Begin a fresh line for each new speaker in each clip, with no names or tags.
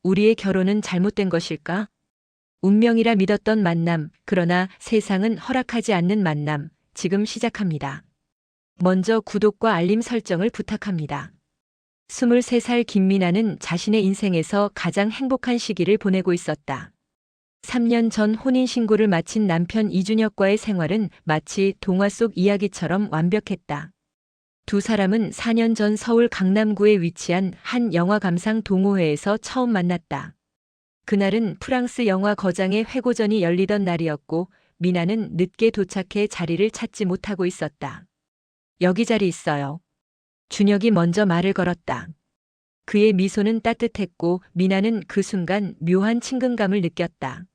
우리의 결혼은 잘못된 것일까? 운명이라 믿었던 만남, 그러나 세상은 허락하지 않는 만남, 지금 시작합니다. 먼저 구독과 알림 설정을 부탁합니다. 23살 김미나는 자신의 인생에서 가장 행복한 시기를 보내고 있었다. 3년 전 혼인신고를 마친 남편 이준혁과의 생활은 마치 동화 속 이야기처럼 완벽했다. 두 사람은 4년 전 서울 강남구에 위치한 한 영화 감상 동호회에서 처음 만났다. 그날은 프랑스 영화 거장의 회고전이 열리던 날이었고 미나는 늦게 도착해 자리를 찾지 못하고 있었다. 여기 자리 있어요. 준혁이 먼저 말을 걸었다. 그의 미소는 따뜻했고 미나는 그 순간 묘한 친근감을 느꼈다.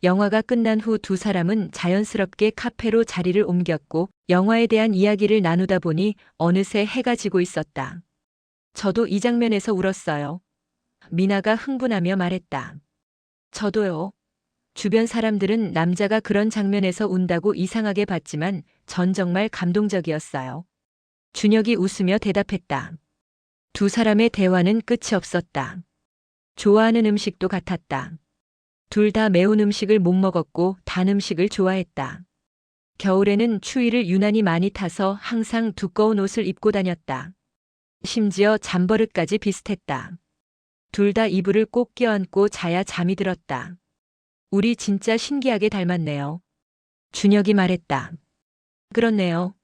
영화가 끝난 후 두 사람은 자연스럽게 카페로 자리를 옮겼고 영화에 대한 이야기를 나누다 보니 어느새 해가 지고 있었다. 저도 이 장면에서 울었어요. 미나가 흥분하며 말했다. 저도요. 주변 사람들은 남자가 그런 장면에서 운다고 이상하게 봤지만 전 정말 감동적이었어요. 준혁이 웃으며 대답했다. 두 사람의 대화는 끝이 없었다. 좋아하는 음식도 같았다. 둘 다 매운 음식을 못 먹었고 단 음식을 좋아했다. 겨울에는 추위를 유난히 많이 타서 항상 두꺼운 옷을 입고 다녔다. 심지어 잠버릇까지 비슷했다. 둘 다 이불을 꼭 껴안고 자야 잠이 들었다. 우리 진짜 신기하게 닮았네요. 준혁이 말했다. 그렇네요.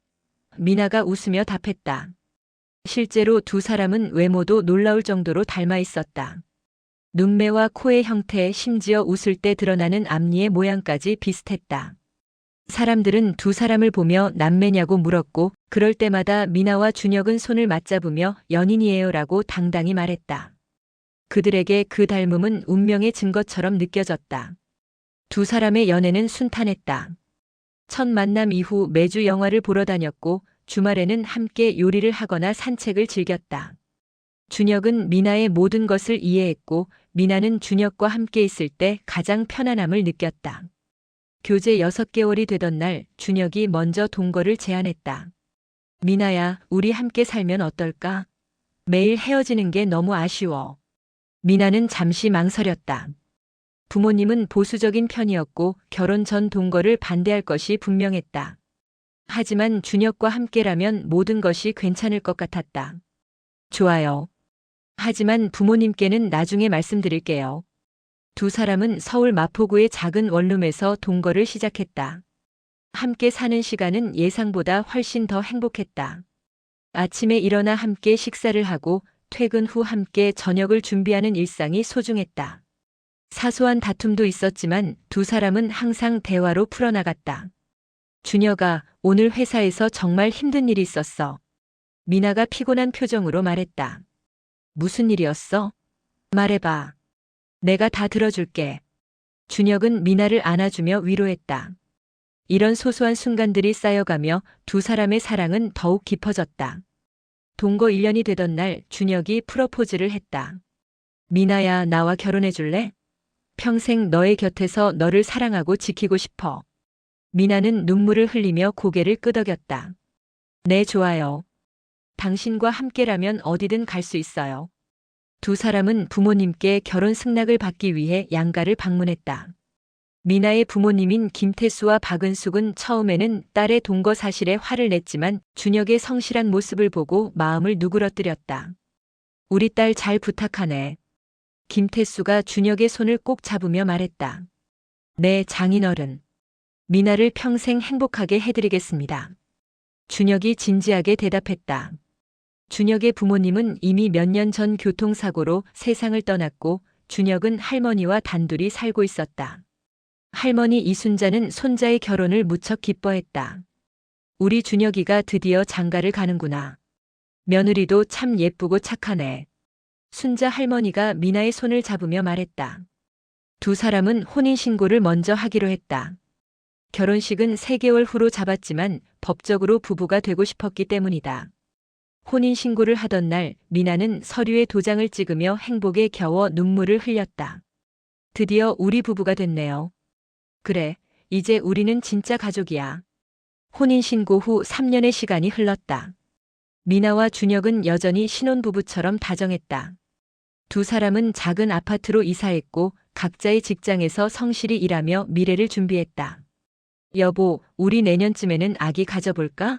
미나가 웃으며 답했다. 실제로 두 사람은 외모도 놀라울 정도로 닮아 있었다. 눈매와 코의 형태, 심지어 웃을 때 드러나는 앞니의 모양까지 비슷했다. 사람들은 두 사람을 보며 남매냐고 물었고 그럴 때마다 미나와 준혁은 손을 맞잡으며 연인이에요라고 당당히 말했다. 그들에게 그 닮음은 운명의 증거처럼 느껴졌다. 두 사람의 연애는 순탄했다. 첫 만남 이후 매주 영화를 보러 다녔고 주말에는 함께 요리를 하거나 산책을 즐겼다. 준혁은 미나의 모든 것을 이해했고 미나는 준혁과 함께 있을 때 가장 편안함을 느꼈다. 교제 6개월이 되던 날 준혁이 먼저 동거를 제안했다. 미나야, 우리 함께 살면 어떨까? 매일 헤어지는 게 너무 아쉬워. 미나는 잠시 망설였다. 부모님은 보수적인 편이었고 결혼 전 동거를 반대할 것이 분명했다. 하지만 준혁과 함께라면 모든 것이 괜찮을 것 같았다. 좋아요. 하지만 부모님께는 나중에 말씀드릴게요. 두 사람은 서울 마포구의 작은 원룸에서 동거를 시작했다. 함께 사는 시간은 예상보다 훨씬 더 행복했다. 아침에 일어나 함께 식사를 하고 퇴근 후 함께 저녁을 준비하는 일상이 소중했다. 사소한 다툼도 있었지만 두 사람은 항상 대화로 풀어나갔다. 준혁아, 오늘 회사에서 정말 힘든 일이 있었어. 미나가 피곤한 표정으로 말했다. 무슨 일이었어? 말해봐. 내가 다 들어줄게. 준혁은 미나를 안아주며 위로했다. 이런 소소한 순간들이 쌓여가며 두 사람의 사랑은 더욱 깊어졌다. 동거 1년이 되던 날 준혁이 프러포즈를 했다. 미나야, 나와 결혼해 줄래? 평생 너의 곁에서 너를 사랑하고 지키고 싶어. 미나는 눈물을 흘리며 고개를 끄덕였다. 네, 좋아요. 당신과 함께라면 어디든 갈 수 있어요. 두 사람은 부모님께 결혼 승낙을 받기 위해 양가를 방문했다. 미나의 부모님인 김태수와 박은숙은 처음에는 딸의 동거 사실에 화를 냈지만 준혁의 성실한 모습을 보고 마음을 누그러뜨렸다. 우리 딸 잘 부탁하네. 김태수가 준혁의 손을 꼭 잡으며 말했다. 네, 장인어른. 미나를 평생 행복하게 해드리겠습니다. 준혁이 진지하게 대답했다. 준혁의 부모님은 이미 몇 년 전 교통사고로 세상을 떠났고 준혁은 할머니와 단둘이 살고 있었다. 할머니 이순자는 손자의 결혼을 무척 기뻐했다. 우리 준혁이가 드디어 장가를 가는구나. 며느리도 참 예쁘고 착하네. 순자 할머니가 미나의 손을 잡으며 말했다. 두 사람은 혼인신고를 먼저 하기로 했다. 결혼식은 3개월 후로 잡았지만 법적으로 부부가 되고 싶었기 때문이다. 혼인신고를 하던 날 미나는 서류에 도장을 찍으며 행복에 겨워 눈물을 흘렸다. 드디어 우리 부부가 됐네요. 그래, 이제 우리는 진짜 가족이야. 혼인신고 후 3년의 시간이 흘렀다. 미나와 준혁은 여전히 신혼부부처럼 다정했다. 두 사람은 작은 아파트로 이사했고 각자의 직장에서 성실히 일하며 미래를 준비했다. 여보, 우리 내년쯤에는 아기 가져볼까?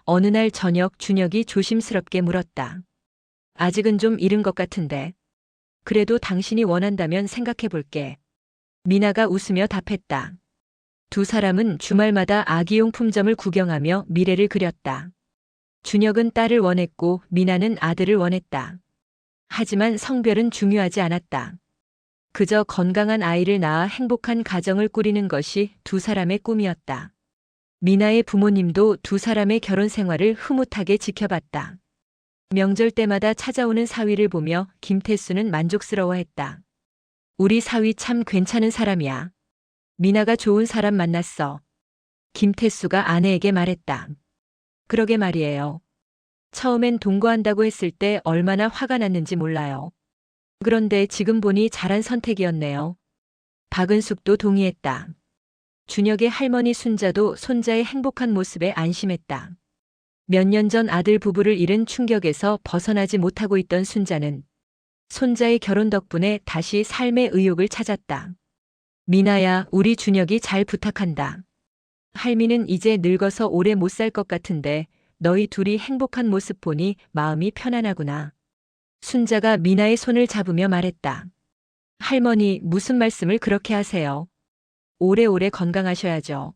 어느 날 저녁 준혁이 조심스럽게 물었다. 아직은 좀 이른 것 같은데. 그래도 당신이 원한다면 생각해 볼게. 미나가 웃으며 답했다. 두 사람은 주말마다 아기용품점을 구경하며 미래를 그렸다. 준혁은 딸을 원했고 미나는 아들을 원했다. 하지만 성별은 중요하지 않았다. 그저 건강한 아이를 낳아 행복한 가정을 꾸리는 것이 두 사람의 꿈이었다. 미나의 부모님도 두 사람의 결혼 생활을 흐뭇하게 지켜봤다. 명절 때마다 찾아오는 사위를 보며 김태수는 만족스러워했다. 우리 사위 참 괜찮은 사람이야. 미나가 좋은 사람 만났어. 김태수가 아내에게 말했다. 그러게 말이에요. 처음엔 동거한다고 했을 때 얼마나 화가 났는지 몰라요. 그런데 지금 보니 잘한 선택이었네요. 박은숙도 동의했다. 준혁의 할머니 순자도 손자의 행복한 모습에 안심했다. 몇 년 전 아들 부부를 잃은 충격에서 벗어나지 못하고 있던 순자는 손자의 결혼 덕분에 다시 삶의 의욕을 찾았다. 미나야, 우리 준혁이 잘 부탁한다. 할미는 이제 늙어서 오래 못 살 것 같은데 너희 둘이 행복한 모습 보니 마음이 편안하구나. 순자가 미나의 손을 잡으며 말했다. 할머니, 무슨 말씀을 그렇게 하세요? 오래오래 건강하셔야죠.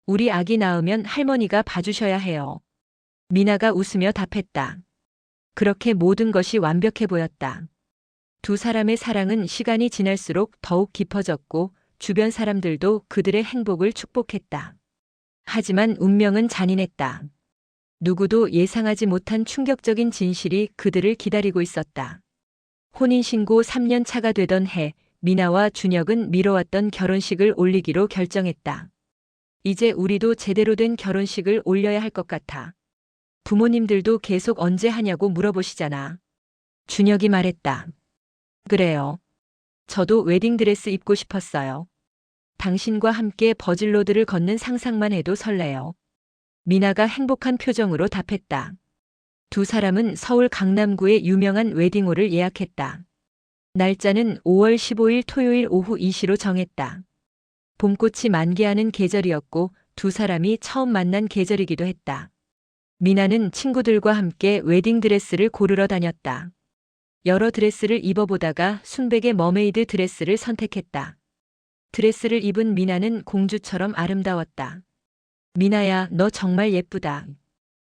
우리 아기 낳으면 할머니가 봐주셔야 해요. 미나가 웃으며 답했다. 그렇게 모든 것이 완벽해 보였다. 두 사람의 사랑은 시간이 지날수록 더욱 깊어졌고 주변 사람들도 그들의 행복을 축복했다. 하지만 운명은 잔인했다. 누구도 예상하지 못한 충격적인 진실이 그들을 기다리고 있었다. 혼인신고 3년 차가 되던 해, 미나와 준혁은 미뤄왔던 결혼식을 올리기로 결정했다. 이제 우리도 제대로 된 결혼식을 올려야 할 것 같아. 부모님들도 계속 언제 하냐고 물어보시잖아. 준혁이 말했다. 그래요. 저도 웨딩드레스 입고 싶었어요. 당신과 함께 버질로드를 걷는 상상만 해도 설레요. 미나가 행복한 표정으로 답했다. 두 사람은 서울 강남구의 유명한 웨딩홀을 예약했다. 날짜는 5월 15일 토요일 오후 2시로 정했다. 봄꽃이 만개하는 계절이었고 두 사람이 처음 만난 계절이기도 했다. 미나는 친구들과 함께 웨딩드레스를 고르러 다녔다. 여러 드레스를 입어보다가 순백의 머메이드 드레스를 선택했다. 드레스를 입은 미나는 공주처럼 아름다웠다. 미나야, 너 정말 예쁘다.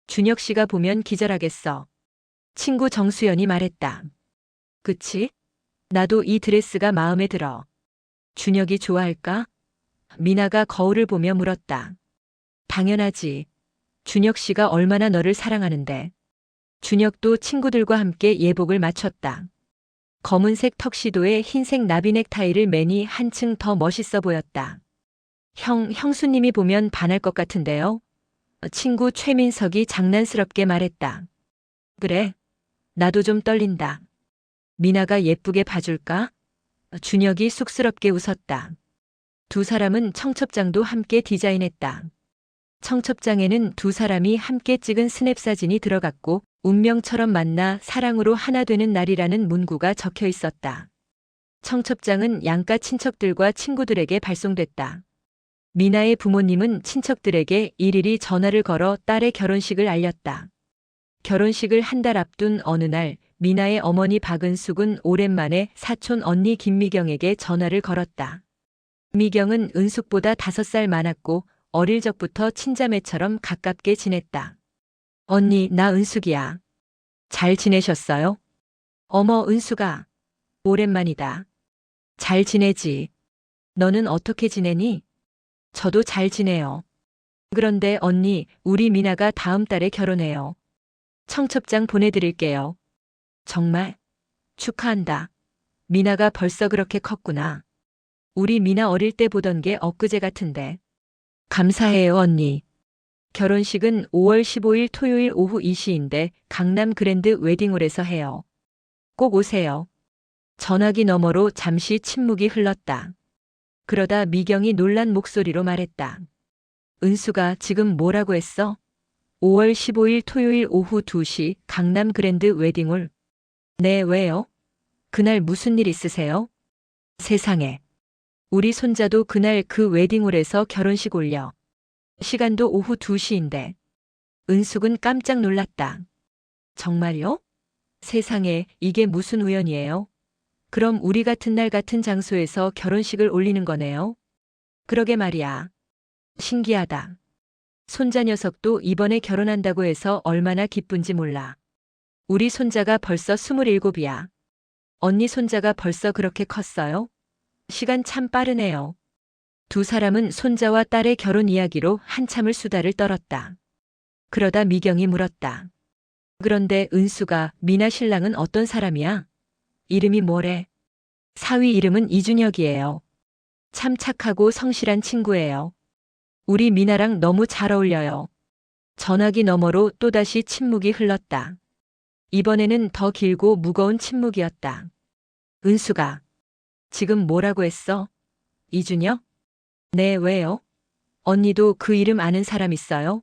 준혁 씨가 보면 기절하겠어. 친구 정수연이 말했다. 그치? 나도 이 드레스가 마음에 들어. 준혁이 좋아할까? 미나가 거울을 보며 물었다. 당연하지. 준혁 씨가 얼마나 너를 사랑하는데. 준혁도 친구들과 함께 예복을 맞췄다. 검은색 턱시도에 흰색 나비 넥타이를 매니 한층 더 멋있어 보였다. 형수님이 보면 반할 것 같은데요? 친구 최민석이 장난스럽게 말했다. 그래, 나도 좀 떨린다. 미나가 예쁘게 봐줄까? 준혁이 쑥스럽게 웃었다. 두 사람은 청첩장도 함께 디자인했다. 청첩장에는 두 사람이 함께 찍은 스냅 사진이 들어갔고 운명처럼 만나 사랑으로 하나 되는 날이라는 문구가 적혀 있었다. 청첩장은 양가 친척들과 친구들에게 발송됐다. 미나의 부모님은 친척들에게 일일이 전화를 걸어 딸의 결혼식을 알렸다. 결혼식을 한 달 앞둔 어느 날 미나의 어머니 박은숙은 오랜만에 사촌 언니 김미경에게 전화를 걸었다. 미경은 은숙보다 5살 많았고 어릴 적부터 친자매처럼 가깝게 지냈다. 언니, 나 은숙이야. 잘 지내셨어요? 어머, 은숙아. 오랜만이다. 잘 지내지. 너는 어떻게 지내니? 저도 잘 지내요. 그런데 언니, 우리 미나가 다음 달에 결혼해요. 청첩장 보내드릴게요. 정말? 축하한다. 미나가 벌써 그렇게 컸구나. 우리 미나 어릴 때 보던 게 엊그제 같은데. 감사해요, 언니. 결혼식은 5월 15일 토요일 오후 2시인데 강남 그랜드 웨딩홀에서 해요. 꼭 오세요. 전화기 너머로 잠시 침묵이 흘렀다. 그러다 미경이 놀란 목소리로 말했다. 은수가 지금 뭐라고 했어? 5월 15일 토요일 오후 2시 강남 그랜드 웨딩홀. 네, 왜요? 그날 무슨 일 있으세요? 세상에. 우리 손자도 그날 그 웨딩홀에서 결혼식 올려. 시간도 오후 2시인데. 은숙은 깜짝 놀랐다. 정말요? 세상에, 이게 무슨 우연이에요? 그럼 우리 같은 날 같은 장소에서 결혼식을 올리는 거네요? 그러게 말이야. 신기하다. 손자 녀석도 이번에 결혼한다고 해서 얼마나 기쁜지 몰라. 우리 손자가 벌써 27이야. 언니 손자가 벌써 그렇게 컸어요? 시간 참 빠르네요. 두 사람은 손자와 딸의 결혼 이야기로 한참을 수다를 떨었다. 그러다 미경이 물었다. 그런데 은수가 미나 신랑은 어떤 사람이야? 이름이 뭐래? 사위 이름은 이준혁이에요. 참 착하고 성실한 친구예요. 우리 미나랑 너무 잘 어울려요. 전화기 너머로 또다시 침묵이 흘렀다. 이번에는 더 길고 무거운 침묵이었다. 은수가 지금 뭐라고 했어? 이준혁? 네, 왜요? 언니도 그 이름 아는 사람 있어요?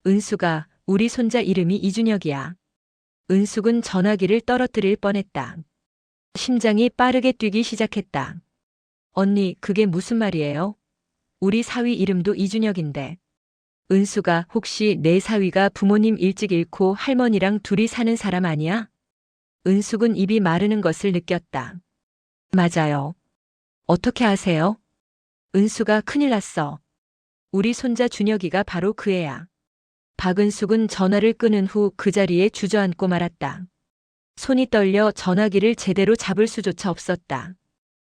은수가 우리 손자 이름이 이준혁이야. 은숙은 전화기를 떨어뜨릴 뻔했다. 심장이 빠르게 뛰기 시작했다. 언니, 그게 무슨 말이에요? 우리 사위 이름도 이준혁인데. 은수가 혹시 내 사위가 부모님 일찍 잃고 할머니랑 둘이 사는 사람 아니야? 은숙은 입이 마르는 것을 느꼈다. 맞아요. 어떻게 아세요? 은수가 큰일 났어. 우리 손자 준혁이가 바로 그 애야. 박은숙은 전화를 끊은 후 그 자리에 주저앉고 말았다. 손이 떨려 전화기를 제대로 잡을 수조차 없었다.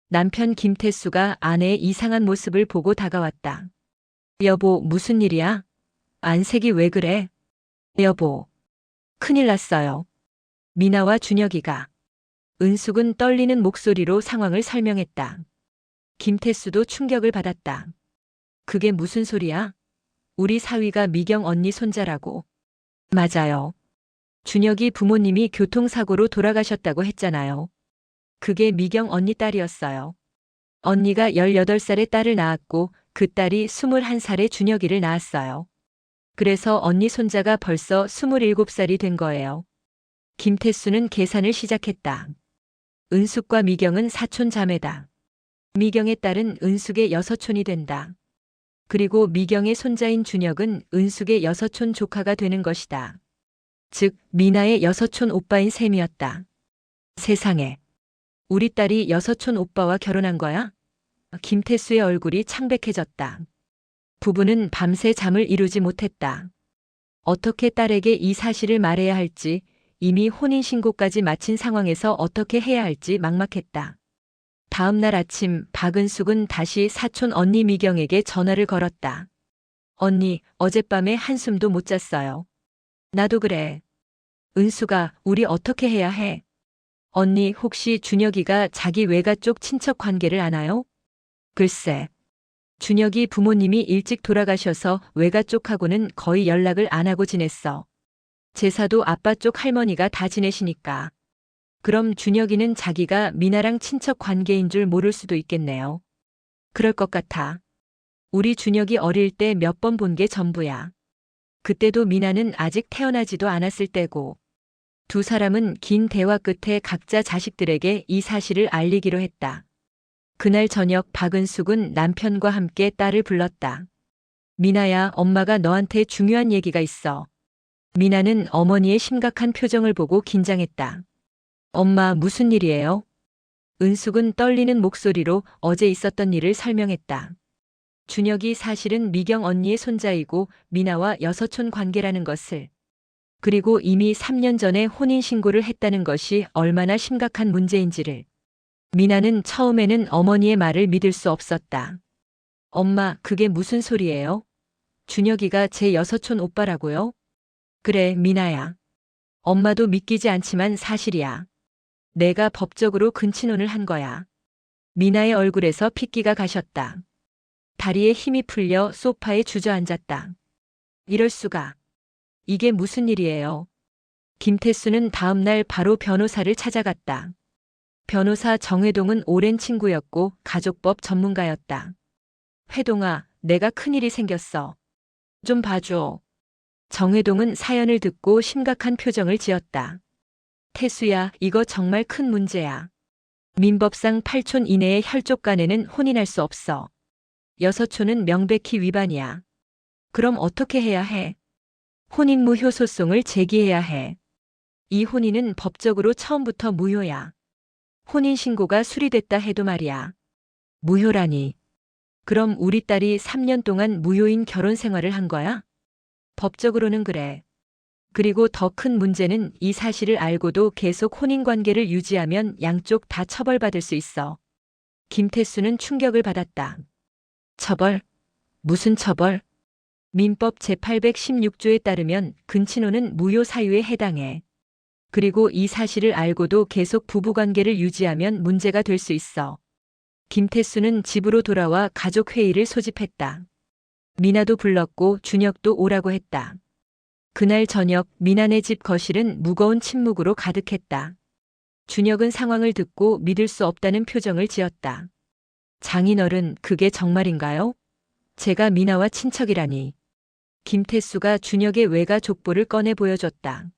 남편 김태수가 아내의 이상한 모습을 보고 다가왔다. 여보, 무슨 일이야? 안색이 왜 그래? 여보. 큰일 났어요. 미나와 준혁이가. 은숙은 떨리는 목소리로 상황을 설명했다. 김태수도 충격을 받았다. 그게 무슨 소리야? 우리 사위가 미경 언니 손자라고. 맞아요. 준혁이 부모님이 교통사고로 돌아가셨다고 했잖아요. 그게 미경 언니 딸이었어요. 언니가 18살에 딸을 낳았고 그 딸이 21살에 준혁이를 낳았어요. 그래서 언니 손자가 벌써 27살이 된 거예요. 김태수는 계산을 시작했다. 은숙과 미경은 사촌 자매다. 미경의 딸은 은숙의 여서촌이 된다. 그리고 미경의 손자인 준혁은 은숙의 여서촌 조카가 되는 것이다. 즉, 미나의 여서촌 오빠인 셈이었다. 세상에. 우리 딸이 여서촌 오빠와 결혼한 거야? 김태수의 얼굴이 창백해졌다. 부부는 밤새 잠을 이루지 못했다. 어떻게 딸에게 이 사실을 말해야 할지, 이미 혼인신고까지 마친 상황에서 어떻게 해야 할지 막막했다. 다음 날 아침 박은숙은 다시 사촌 언니 미경에게 전화를 걸었다. 언니, 어젯밤에 한숨도 못 잤어요. 나도 그래. 은수가 우리 어떻게 해야 해? 언니, 혹시 준혁이가 자기 외가 쪽 친척 관계를 아나요? 글쎄. 준혁이 부모님이 일찍 돌아가셔서 외가 쪽하고는 거의 연락을 안 하고 지냈어. 제사도 아빠 쪽 할머니가 다 지내시니까. 그럼 준혁이는 자기가 미나랑 친척 관계인 줄 모를 수도 있겠네요. 그럴 것 같아. 우리 준혁이 어릴 때 몇 번 본 게 전부야. 그때도 미나는 아직 태어나지도 않았을 때고. 두 사람은 긴 대화 끝에 각자 자식들에게 이 사실을 알리기로 했다. 그날 저녁 박은숙은 남편과 함께 딸을 불렀다. 미나야, 엄마가 너한테 중요한 얘기가 있어. 미나는 어머니의 심각한 표정을 보고 긴장했다. 엄마, 무슨 일이에요? 은숙은 떨리는 목소리로 어제 있었던 일을 설명했다. 준혁이 사실은 미경 언니의 손자이고 미나와 여서촌 관계라는 것을. 그리고 이미 3년 전에 혼인신고를 했다는 것이 얼마나 심각한 문제인지를. 미나는 처음에는 어머니의 말을 믿을 수 없었다. 엄마, 그게 무슨 소리예요? 준혁이가 제 여서촌 오빠라고요? 그래, 미나야. 엄마도 믿기지 않지만 사실이야. 내가 법적으로 근친혼을 한 거야. 미나의 얼굴에서 핏기가 가셨다. 다리에 힘이 풀려 소파에 주저앉았다. 이럴 수가. 이게 무슨 일이에요? 김태수는 다음 날 바로 변호사를 찾아갔다. 변호사 정회동은 오랜 친구였고 가족법 전문가였다. 회동아, 내가 큰일이 생겼어. 좀 봐줘. 정회동은 사연을 듣고 심각한 표정을 지었다. 태수야, 이거 정말 큰 문제야. 민법상 8촌 이내의 혈족 간에는 혼인할 수 없어. 6촌은 명백히 위반이야. 그럼 어떻게 해야 해? 혼인무효 소송을 제기해야 해. 이 혼인은 법적으로 처음부터 무효야. 혼인신고가 수리됐다 해도 말이야. 무효라니. 그럼 우리 딸이 3년 동안 무효인 결혼 생활을 한 거야? 법적으로는 그래. 그리고 더 큰 문제는 이 사실을 알고도 계속 혼인관계를 유지하면 양쪽 다 처벌받을 수 있어. 김태수는 충격을 받았다. 처벌? 무슨 처벌? 민법 제816조에 따르면 근친혼은 무효 사유에 해당해. 그리고 이 사실을 알고도 계속 부부관계를 유지하면 문제가 될 수 있어. 김태수는 집으로 돌아와 가족회의를 소집했다. 미나도 불렀고 준혁도 오라고 했다. 그날 저녁 미나네 집 거실은 무거운 침묵으로 가득했다. 준혁은 상황을 듣고 믿을 수 없다는 표정을 지었다. 장인어른, 그게 정말인가요? 제가 미나와 친척이라니. 김태수가 준혁의 외가 족보를 꺼내 보여줬다.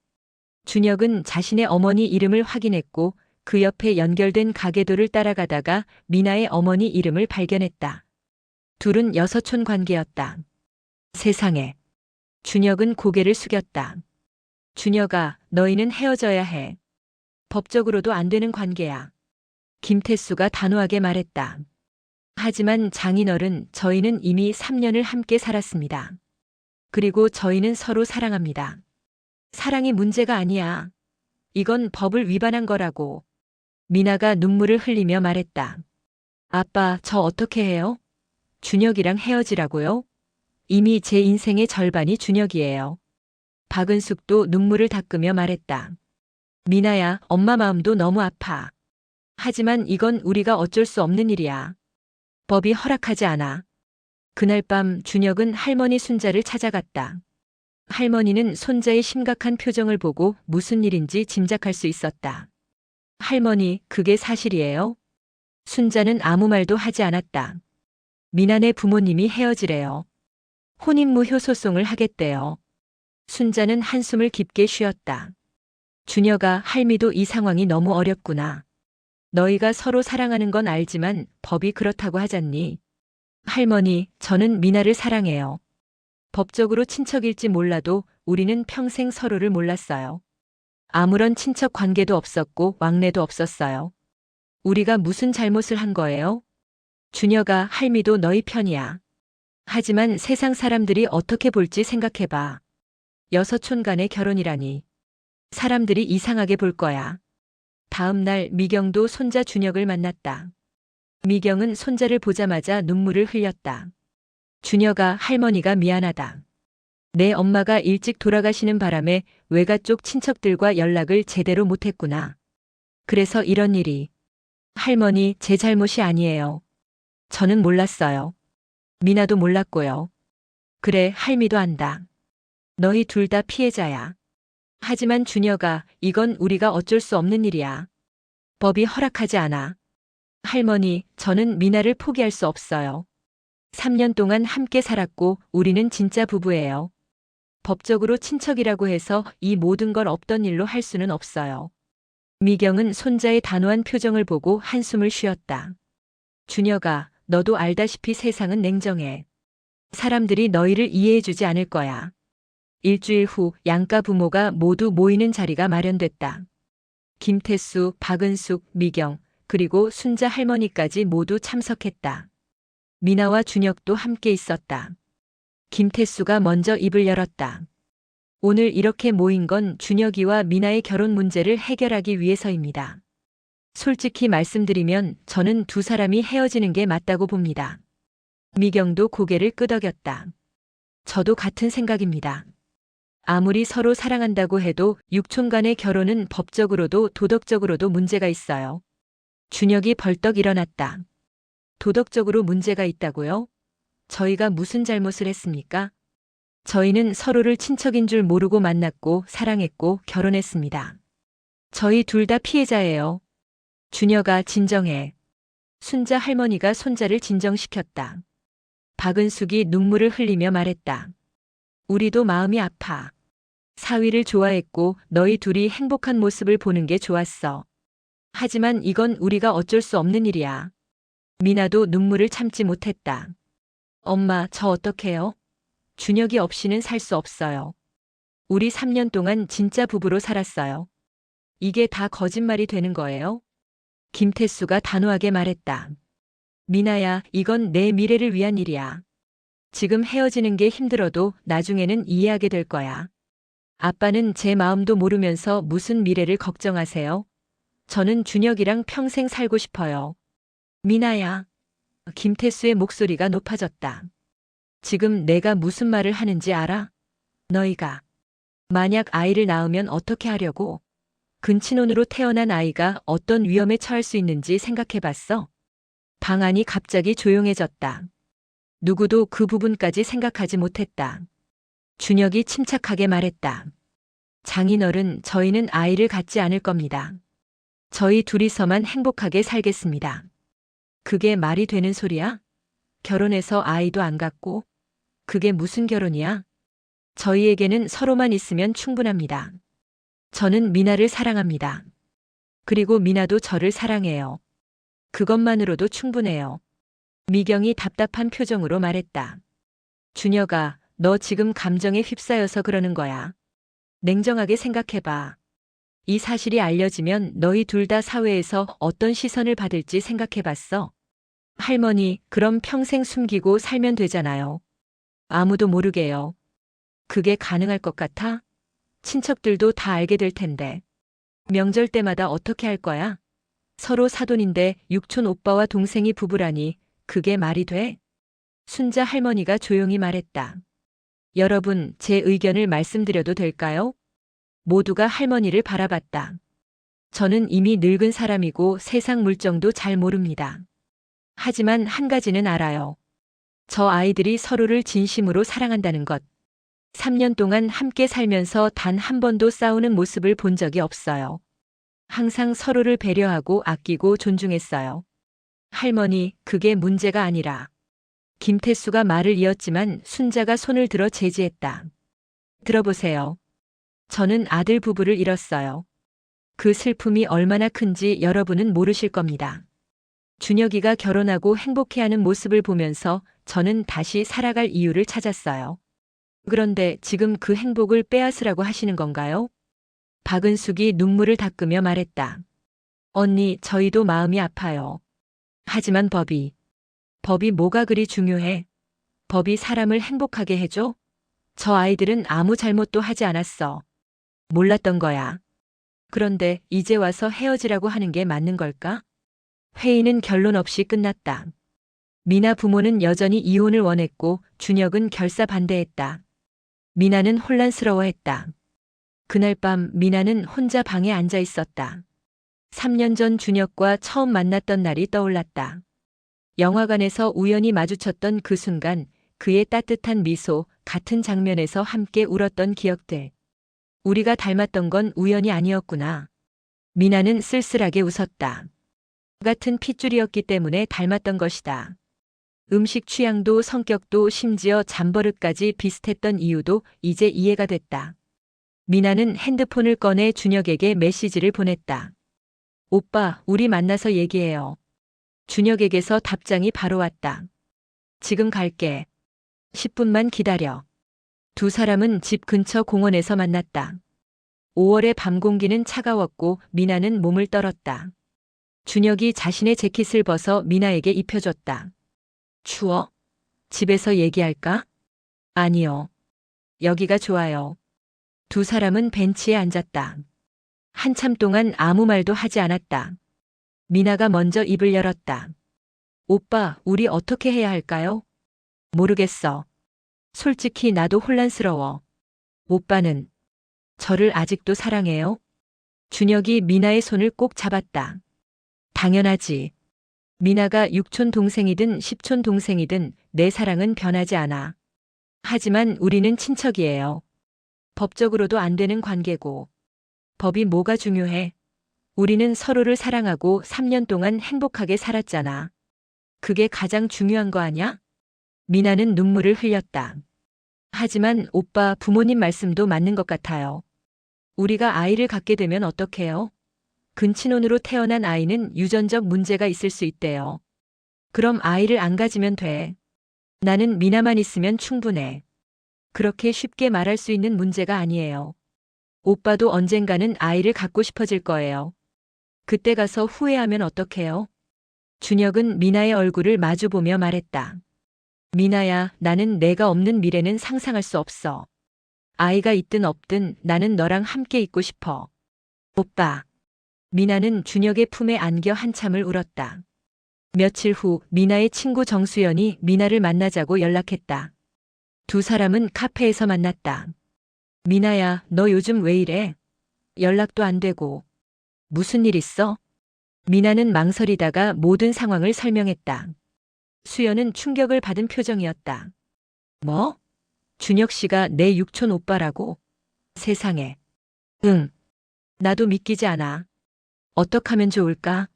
준혁은 자신의 어머니 이름을 확인했고 그 옆에 연결된 가계도를 따라가다가 미나의 어머니 이름을 발견했다. 둘은 6촌 관계였다. 세상에. 준혁은 고개를 숙였다. 준혁아, 너희는 헤어져야 해. 법적으로도 안 되는 관계야. 김태수가 단호하게 말했다. 하지만 장인어른, 저희는 이미 3년을 함께 살았습니다. 그리고 저희는 서로 사랑합니다. 사랑이 문제가 아니야. 이건 법을 위반한 거라고. 미나가 눈물을 흘리며 말했다. 아빠, 저 어떻게 해요? 준혁이랑 헤어지라고요? 이미 제 인생의 절반이 준혁이에요. 박은숙도 눈물을 닦으며 말했다. 미나야, 엄마 마음도 너무 아파. 하지만 이건 우리가 어쩔 수 없는 일이야. 법이 허락하지 않아. 그날 밤 준혁은 할머니 순자를 찾아갔다. 할머니는 손자의 심각한 표정을 보고 무슨 일인지 짐작할 수 있었다. 할머니, 그게 사실이에요? 순자는 아무 말도 하지 않았다. 미나네 부모님이 헤어지래요. 혼인무효 소송을 하겠대요. 순자는 한숨을 깊게 쉬었다. 준혁아, 할미도 이 상황이 너무 어렵구나. 너희가 서로 사랑하는 건 알지만 법이 그렇다고 하잖니. 할머니, 저는 미나를 사랑해요. 법적으로 친척일지 몰라도 우리는 평생 서로를 몰랐어요. 아무런 친척 관계도 없었고 왕래도 없었어요. 우리가 무슨 잘못을 한 거예요? 준혁아, 할미도 너희 편이야. 하지만 세상 사람들이 어떻게 볼지 생각해봐. 6촌 간의 결혼이라니. 사람들이 이상하게 볼 거야. 다음 날 미경도 손자 준혁을 만났다. 미경은 손자를 보자마자 눈물을 흘렸다. 준혁아, 할머니가 미안하다. 내 엄마가 일찍 돌아가시는 바람에 외가 쪽 친척들과 연락을 제대로 못했구나. 그래서 이런 일이. 할머니, 제 잘못이 아니에요. 저는 몰랐어요. 미나도 몰랐고요. 그래, 할미도 안다. 너희 둘 다 피해자야. 하지만 준혁아, 이건 우리가 어쩔 수 없는 일이야. 법이 허락하지 않아. 할머니, 저는 미나를 포기할 수 없어요. 3년 동안 함께 살았고 우리는 진짜 부부예요. 법적으로 친척이라고 해서 이 모든 걸 없던 일로 할 수는 없어요. 미경은 손자의 단호한 표정을 보고 한숨을 쉬었다. 준혁아, 너도 알다시피 세상은 냉정해. 사람들이 너희를 이해해주지 않을 거야. 일주일 후 양가 부모가 모두 모이는 자리가 마련됐다. 김태수, 박은숙, 미경, 그리고 순자 할머니까지 모두 참석했다. 미나와 준혁도 함께 있었다. 김태수가 먼저 입을 열었다. 오늘 이렇게 모인 건 준혁이와 미나의 결혼 문제를 해결하기 위해서입니다. 솔직히 말씀드리면 저는 두 사람이 헤어지는 게 맞다고 봅니다. 미경도 고개를 끄덕였다. 저도 같은 생각입니다. 아무리 서로 사랑한다고 해도 6촌 간의 결혼은 법적으로도 도덕적으로도 문제가 있어요. 준혁이 벌떡 일어났다. 도덕적으로 문제가 있다고요? 저희가 무슨 잘못을 했습니까? 저희는 서로를 친척인 줄 모르고 만났고 사랑했고 결혼했습니다. 저희 둘 다 피해자예요. 준혁아, 진정해. 순자 할머니가 손자를 진정시켰다. 박은숙이 눈물을 흘리며 말했다. 우리도 마음이 아파. 사위를 좋아했고 너희 둘이 행복한 모습을 보는 게 좋았어. 하지만 이건 우리가 어쩔 수 없는 일이야. 미나도 눈물을 참지 못했다. 엄마, 저 어떡해요? 준혁이 없이는 살 수 없어요. 우리 3년 동안 진짜 부부로 살았어요. 이게 다 거짓말이 되는 거예요? 김태수가 단호하게 말했다. 미나야, 이건 내 미래를 위한 일이야. 지금 헤어지는 게 힘들어도 나중에는 이해하게 될 거야. 아빠는 제 마음도 모르면서 무슨 미래를 걱정하세요? 저는 준혁이랑 평생 살고 싶어요. 미나야. 김태수의 목소리가 높아졌다. 지금 내가 무슨 말을 하는지 알아? 너희가 만약 아이를 낳으면 어떻게 하려고? 근친혼으로 태어난 아이가 어떤 위험에 처할 수 있는지 생각해 봤어? 방 안이 갑자기 조용해졌다. 누구도 그 부분까지 생각하지 못했다. 준혁이 침착하게 말했다. 장인어른, 저희는 아이를 갖지 않을 겁니다. 저희 둘이서만 행복하게 살겠습니다. 그게 말이 되는 소리야? 결혼해서 아이도 안 갖고? 그게 무슨 결혼이야? 저희에게는 서로만 있으면 충분합니다. 저는 미나를 사랑합니다. 그리고 미나도 저를 사랑해요. 그것만으로도 충분해요. 미경이 답답한 표정으로 말했다. 준혁아, 너 지금 감정에 휩싸여서 그러는 거야. 냉정하게 생각해봐. 이 사실이 알려지면 너희 둘 다 사회에서 어떤 시선을 받을지 생각해봤어? 할머니, 그럼 평생 숨기고 살면 되잖아요. 아무도 모르게요. 그게 가능할 것 같아? 친척들도 다 알게 될 텐데. 명절 때마다 어떻게 할 거야? 서로 사돈인데 육촌 오빠와 동생이 부부라니 그게 말이 돼? 순자 할머니가 조용히 말했다. 여러분, 제 의견을 말씀드려도 될까요? 모두가 할머니를 바라봤다. 저는 이미 늙은 사람이고 세상 물정도 잘 모릅니다. 하지만 한 가지는 알아요. 저 아이들이 서로를 진심으로 사랑한다는 것. 3년 동안 함께 살면서 단 한 번도 싸우는 모습을 본 적이 없어요. 항상 서로를 배려하고 아끼고 존중했어요. 할머니, 그게 문제가 아니라. 김태수가 말을 이었지만 순자가 손을 들어 제지했다. 들어보세요. 저는 아들 부부를 잃었어요. 그 슬픔이 얼마나 큰지 여러분은 모르실 겁니다. 준혁이가 결혼하고 행복해하는 모습을 보면서 저는 다시 살아갈 이유를 찾았어요. 그런데 지금 그 행복을 빼앗으라고 하시는 건가요? 박은숙이 눈물을 닦으며 말했다. 언니, 저희도 마음이 아파요. 하지만 법이 뭐가 그리 중요해? 법이 사람을 행복하게 해줘? 저 아이들은 아무 잘못도 하지 않았어. 몰랐던 거야. 그런데 이제 와서 헤어지라고 하는 게 맞는 걸까? 회의는 결론 없이 끝났다. 미나 부모는 여전히 이혼을 원했고 준혁은 결사 반대했다. 미나는 혼란스러워했다. 그날 밤 미나는 혼자 방에 앉아 있었다. 3년 전 준혁과 처음 만났던 날이 떠올랐다. 영화관에서 우연히 마주쳤던 그 순간 그의 따뜻한 미소, 같은 장면에서 함께 울었던 기억들. 우리가 닮았던 건 우연이 아니었구나. 미나는 쓸쓸하게 웃었다. 같은 핏줄이었기 때문에 닮았던 것이다. 음식 취향도 성격도 심지어 잠버릇까지 비슷했던 이유도 이제 이해가 됐다. 미나는 핸드폰을 꺼내 준혁에게 메시지를 보냈다. 오빠, 우리 만나서 얘기해요. 준혁에게서 답장이 바로 왔다. 지금 갈게. 10분만 기다려. 두 사람은 집 근처 공원에서 만났다. 5월의 밤 공기는 차가웠고 미나는 몸을 떨었다. 준혁이 자신의 재킷을 벗어 미나에게 입혀줬다. 추워? 집에서 얘기할까? 아니요. 여기가 좋아요. 두 사람은 벤치에 앉았다. 한참 동안 아무 말도 하지 않았다. 미나가 먼저 입을 열었다. 오빠, 우리 어떻게 해야 할까요? 모르겠어. 솔직히 나도 혼란스러워. 오빠는 저를 아직도 사랑해요? 준혁이 미나의 손을 꼭 잡았다. 당연하지. 미나가 육촌 동생이든 십촌 동생이든 내 사랑은 변하지 않아. 하지만 우리는 친척이에요. 법적으로도 안 되는 관계고. 법이 뭐가 중요해? 우리는 서로를 사랑하고 3년 동안 행복하게 살았잖아. 그게 가장 중요한 거 아냐? 미나는 눈물을 흘렸다. 하지만 오빠, 부모님 말씀도 맞는 것 같아요. 우리가 아이를 갖게 되면 어떡해요? 근친혼으로 태어난 아이는 유전적 문제가 있을 수 있대요. 그럼 아이를 안 가지면 돼. 나는 미나만 있으면 충분해. 그렇게 쉽게 말할 수 있는 문제가 아니에요. 오빠도 언젠가는 아이를 갖고 싶어질 거예요. 그때 가서 후회하면 어떡해요? 준혁은 미나의 얼굴을 마주보며 말했다. 미나야, 나는 내가 없는 미래는 상상할 수 없어. 아이가 있든 없든 나는 너랑 함께 있고 싶어. 오빠. 미나는 준혁의 품에 안겨 한참을 울었다. 며칠 후 미나의 친구 정수연이 미나를 만나자고 연락했다. 두 사람은 카페에서 만났다. 미나야, 너 요즘 왜 이래? 연락도 안 되고. 무슨 일 있어? 미나는 망설이다가 모든 상황을 설명했다. 수연은 충격을 받은 표정이었다. 뭐? 준혁 씨가 내 육촌 오빠라고? 세상에. 응. 나도 믿기지 않아. 어떡하면 좋을까?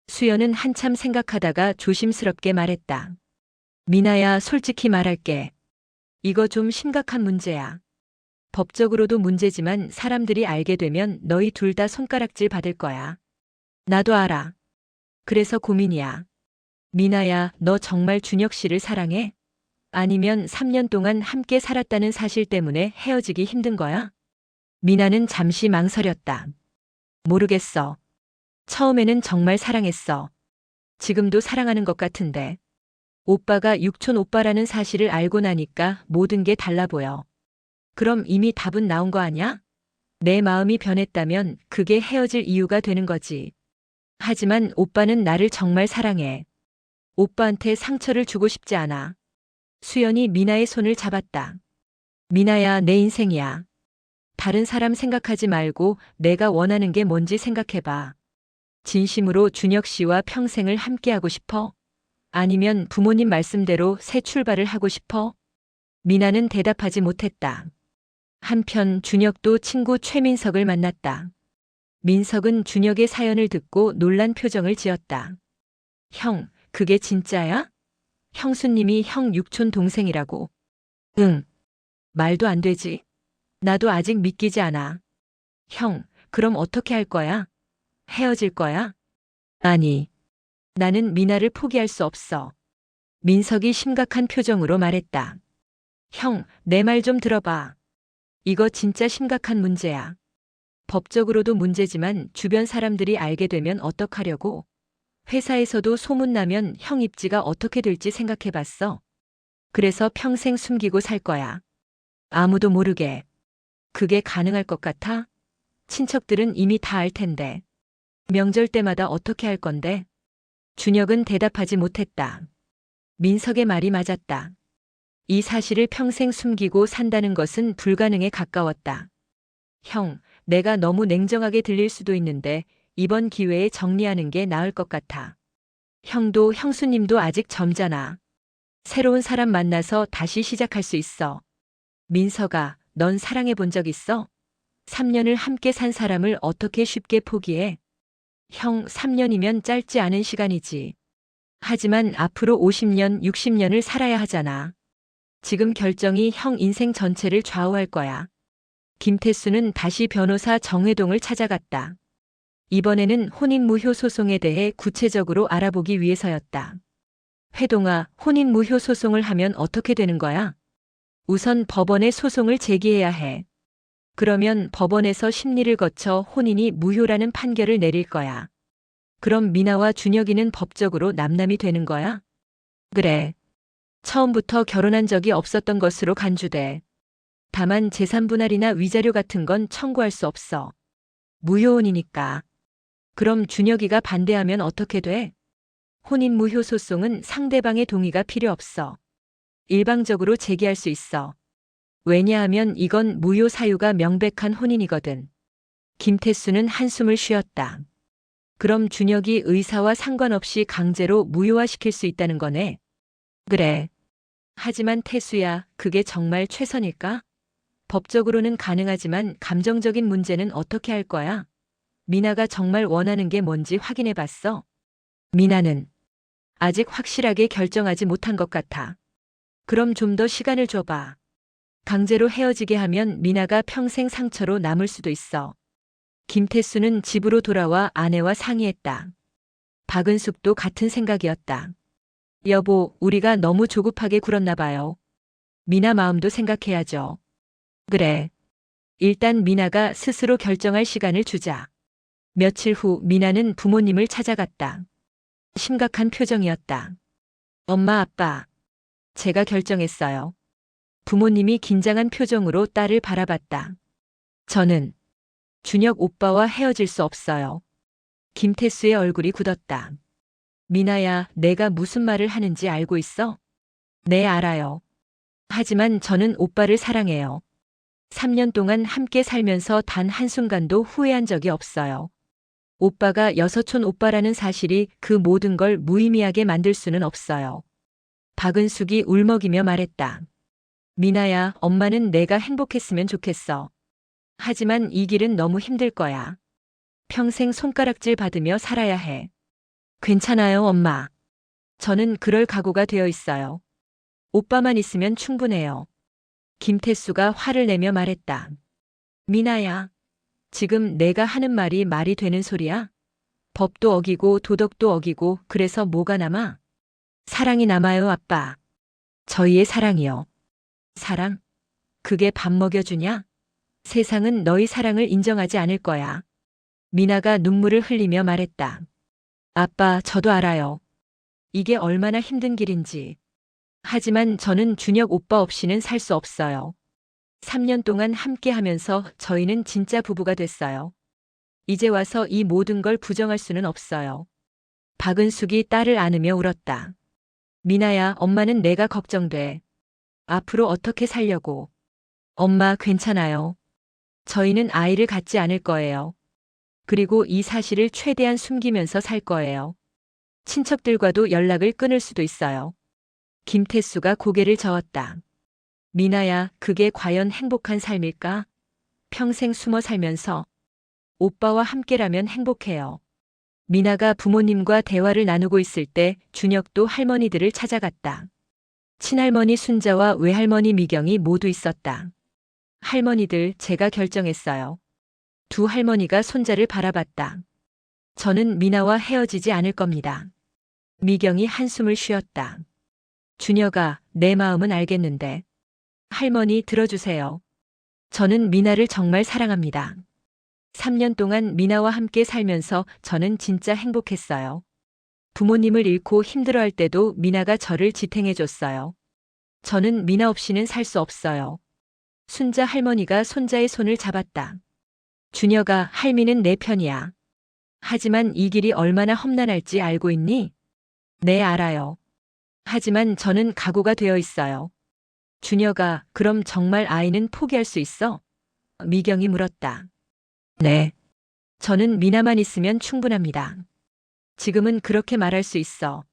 수연은 한참 생각하다가 조심스럽게 말했다. 미나야, 솔직히 말할게. 이거 좀 심각한 문제야. 법적으로도 문제지만 사람들이 알게 되면 너희 둘 다 손가락질 받을 거야. 나도 알아. 그래서 고민이야. 미나야, 너 정말 준혁 씨를 사랑해? 아니면 3년 동안 함께 살았다는 사실 때문에 헤어지기 힘든 거야? 미나는 잠시 망설였다. 모르겠어. 처음에는 정말 사랑했어. 지금도 사랑하는 것 같은데. 오빠가 육촌 오빠라는 사실을 알고 나니까 모든 게 달라 보여. 그럼 이미 답은 나온 거 아니야? 내 마음이 변했다면 그게 헤어질 이유가 되는 거지. 하지만 오빠는 나를 정말 사랑해. 오빠한테 상처를 주고 싶지 않아. 수연이 미나의 손을 잡았다. 미나야, 내 인생이야. 다른 사람 생각하지 말고 내가 원하는 게 뭔지 생각해봐. 진심으로 준혁 씨와 평생을 함께하고 싶어? 아니면 부모님 말씀대로 새 출발을 하고 싶어? 미나는 대답하지 못했다. 한편 준혁도 친구 최민석을 만났다. 민석은 준혁의 사연을 듣고 놀란 표정을 지었다. 형, 그게 진짜야? 형수님이 형 육촌 동생이라고. 응. 말도 안 되지. 나도 아직 믿기지 않아. 형, 그럼 어떻게 할 거야? 헤어질 거야? 아니. 나는 미나를 포기할 수 없어. 민석이 심각한 표정으로 말했다. 형, 내 말 좀 들어봐. 이거 진짜 심각한 문제야. 법적으로도 문제지만 주변 사람들이 알게 되면 어떡하려고? 회사에서도 소문나면 형 입지가 어떻게 될지 생각해봤어. 그래서 평생 숨기고 살 거야. 아무도 모르게. 그게 가능할 것 같아? 친척들은 이미 다 알 텐데. 명절 때마다 어떻게 할 건데? 준혁은 대답하지 못했다. 민석의 말이 맞았다. 이 사실을 평생 숨기고 산다는 것은 불가능에 가까웠다. 형, 내가 너무 냉정하게 들릴 수도 있는데 이번 기회에 정리하는 게 나을 것 같아. 형도 형수님도 아직 젊잖아. 새로운 사람 만나서 다시 시작할 수 있어. 민석아, 넌 사랑해 본 적 있어? 3년을 함께 산 사람을 어떻게 쉽게 포기해? 형, 3년이면 짧지 않은 시간이지. 하지만 앞으로 50년, 60년을 살아야 하잖아. 지금 결정이 형 인생 전체를 좌우할 거야. 김태수는 다시 변호사 정회동을 찾아갔다. 이번에는 혼인무효 소송에 대해 구체적으로 알아보기 위해서였다. 회동아, 혼인무효 소송을 하면 어떻게 되는 거야? 우선 법원에 소송을 제기해야 해. 그러면 법원에서 심리를 거쳐 혼인이 무효라는 판결을 내릴 거야. 그럼 미나와 준혁이는 법적으로 남남이 되는 거야? 그래. 처음부터 결혼한 적이 없었던 것으로 간주돼. 다만 재산 분할이나 위자료 같은 건 청구할 수 없어. 무효혼이니까. 그럼 준혁이가 반대하면 어떻게 돼? 혼인 무효 소송은 상대방의 동의가 필요 없어. 일방적으로 제기할 수 있어. 왜냐하면 이건 무효 사유가 명백한 혼인이거든. 김태수는 한숨을 쉬었다. 그럼 준혁이 의사와 상관없이 강제로 무효화시킬 수 있다는 거네. 그래. 하지만 태수야, 그게 정말 최선일까? 법적으로는 가능하지만 감정적인 문제는 어떻게 할 거야? 미나가 정말 원하는 게 뭔지 확인해 봤어? 미나는 아직 확실하게 결정하지 못한 것 같아. 그럼 좀 더 시간을 줘봐. 강제로 헤어지게 하면 미나가 평생 상처로 남을 수도 있어. 김태수는 집으로 돌아와 아내와 상의했다. 박은숙도 같은 생각이었다. 여보, 우리가 너무 조급하게 굴었나 봐요. 미나 마음도 생각해야죠. 그래. 일단 미나가 스스로 결정할 시간을 주자. 며칠 후 미나는 부모님을 찾아갔다. 심각한 표정이었다. 엄마, 아빠. 제가 결정했어요. 부모님이 긴장한 표정으로 딸을 바라봤다. 저는 준혁 오빠와 헤어질 수 없어요. 김태수의 얼굴이 굳었다. 미나야, 내가 무슨 말을 하는지 알고 있어? 네, 알아요. 하지만 저는 오빠를 사랑해요. 3년 동안 함께 살면서 단 한순간도 후회한 적이 없어요. 오빠가 여서촌 오빠라는 사실이 그 모든 걸 무의미하게 만들 수는 없어요. 박은숙이 울먹이며 말했다. 미나야, 엄마는 내가 행복했으면 좋겠어. 하지만 이 길은 너무 힘들 거야. 평생 손가락질 받으며 살아야 해. 괜찮아요, 엄마. 저는 그럴 각오가 되어 있어요. 오빠만 있으면 충분해요. 김태수가 화를 내며 말했다. 미나야, 지금 내가 하는 말이 되는 소리야? 법도 어기고 도덕도 어기고 그래서 뭐가 남아? 사랑이 남아요, 아빠. 저희의 사랑이요. 사랑? 그게 밥 먹여주냐? 세상은 너희 사랑을 인정하지 않을 거야. 미나가 눈물을 흘리며 말했다. 아빠, 저도 알아요. 이게 얼마나 힘든 길인지. 하지만 저는 준혁 오빠 없이는 살 수 없어요. 3년 동안 함께 하면서 저희는 진짜 부부가 됐어요. 이제 와서 이 모든 걸 부정할 수는 없어요. 박은숙이 딸을 안으며 울었다. 미나야, 엄마는 내가 걱정돼. 앞으로 어떻게 살려고. 엄마, 괜찮아요. 저희는 아이를 갖지 않을 거예요. 그리고 이 사실을 최대한 숨기면서 살 거예요. 친척들과도 연락을 끊을 수도 있어요. 김태수가 고개를 저었다. 미나야, 그게 과연 행복한 삶일까? 평생 숨어 살면서 오빠와 함께라면 행복해요. 미나가 부모님과 대화를 나누고 있을 때 준혁도 할머니들을 찾아갔다. 친할머니 순자와 외할머니 미경이 모두 있었다. 할머니들, 제가 결정했어요. 두 할머니가 손자를 바라봤다. 저는 미나와 헤어지지 않을 겁니다. 미경이 한숨을 쉬었다. 준혁아, 내 마음은 알겠는데. 할머니, 들어주세요. 저는 미나를 정말 사랑합니다. 3년 동안 미나와 함께 살면서 저는 진짜 행복했어요. 부모님을 잃고 힘들어할 때도 미나가 저를 지탱해줬어요. 저는 미나 없이는 살 수 없어요. 순자 할머니가 손자의 손을 잡았다. 준혁아, 할미는 내 편이야. 하지만 이 길이 얼마나 험난할지 알고 있니? 네, 알아요. 하지만 저는 각오가 되어 있어요. 준혁아, 그럼 정말 아이는 포기할 수 있어? 미경이 물었다. 네. 저는 미나만 있으면 충분합니다. 지금은 그렇게 말할 수 있어.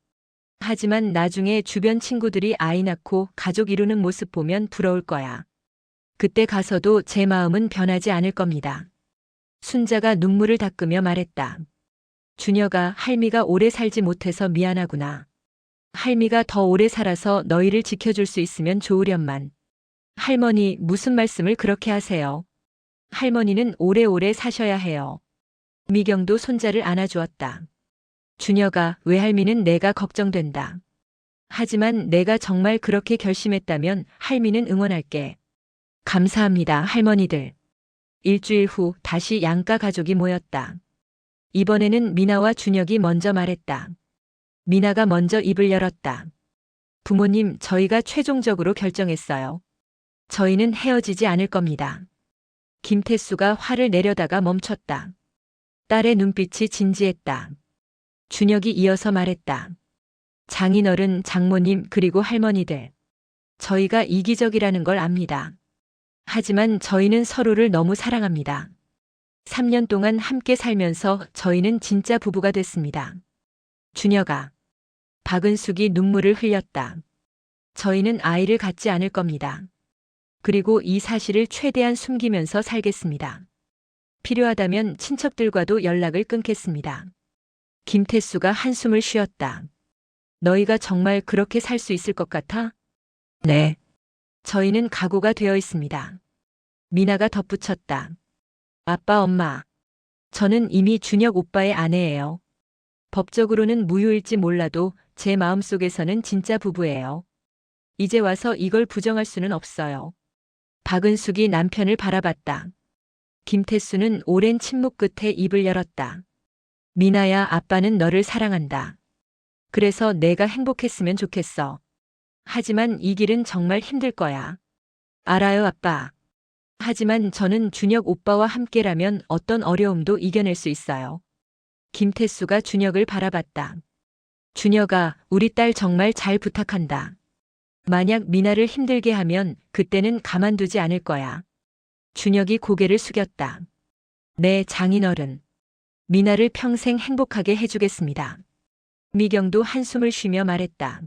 하지만 나중에 주변 친구들이 아이 낳고 가족 이루는 모습 보면 부러울 거야. 그때 가서도 제 마음은 변하지 않을 겁니다. 순자가 눈물을 닦으며 말했다. 준혁아, 할미가 오래 살지 못해서 미안하구나. 할미가 더 오래 살아서 너희를 지켜줄 수 있으면 좋으련만. 할머니, 무슨 말씀을 그렇게 하세요? 할머니는 오래오래 사셔야 해요. 미경도 손자를 안아주었다. 준혁아, 외할미는 내가 걱정된다. 하지만 내가 정말 그렇게 결심했다면 할미는 응원할게. 감사합니다, 할머니들. 일주일 후 다시 양가 가족이 모였다. 이번에는 미나와 준혁이 먼저 말했다. 미나가 먼저 입을 열었다. 부모님, 저희가 최종적으로 결정했어요. 저희는 헤어지지 않을 겁니다. 김태수가 화를 내려다가 멈췄다. 딸의 눈빛이 진지했다. 준혁이 이어서 말했다. 장인어른, 장모님, 그리고 할머니들. 저희가 이기적이라는 걸 압니다. 하지만 저희는 서로를 너무 사랑합니다. 3년 동안 함께 살면서 저희는 진짜 부부가 됐습니다. 준혁아. 박은숙이 눈물을 흘렸다. 저희는 아이를 갖지 않을 겁니다. 그리고 이 사실을 최대한 숨기면서 살겠습니다. 필요하다면 친척들과도 연락을 끊겠습니다. 김태수가 한숨을 쉬었다. 너희가 정말 그렇게 살 수 있을 것 같아? 네. 저희는 각오가 되어 있습니다. 미나가 덧붙였다. 아빠, 엄마. 저는 이미 준혁 오빠의 아내예요. 법적으로는 무효일지 몰라도 제 마음속에서는 진짜 부부예요. 이제 와서 이걸 부정할 수는 없어요. 박은숙이 남편을 바라봤다. 김태수는 오랜 침묵 끝에 입을 열었다. 미나야, 아빠는 너를 사랑한다. 그래서 내가 행복했으면 좋겠어. 하지만 이 길은 정말 힘들 거야. 알아요, 아빠. 하지만 저는 준혁 오빠와 함께라면 어떤 어려움도 이겨낼 수 있어요. 김태수가 준혁을 바라봤다. 준혁아, 우리 딸 정말 잘 부탁한다. 만약 미나를 힘들게 하면 그때는 가만두지 않을 거야. 준혁이 고개를 숙였다. 네, 장인어른. 미나를 평생 행복하게 해주겠습니다. 미경도 한숨을 쉬며 말했다.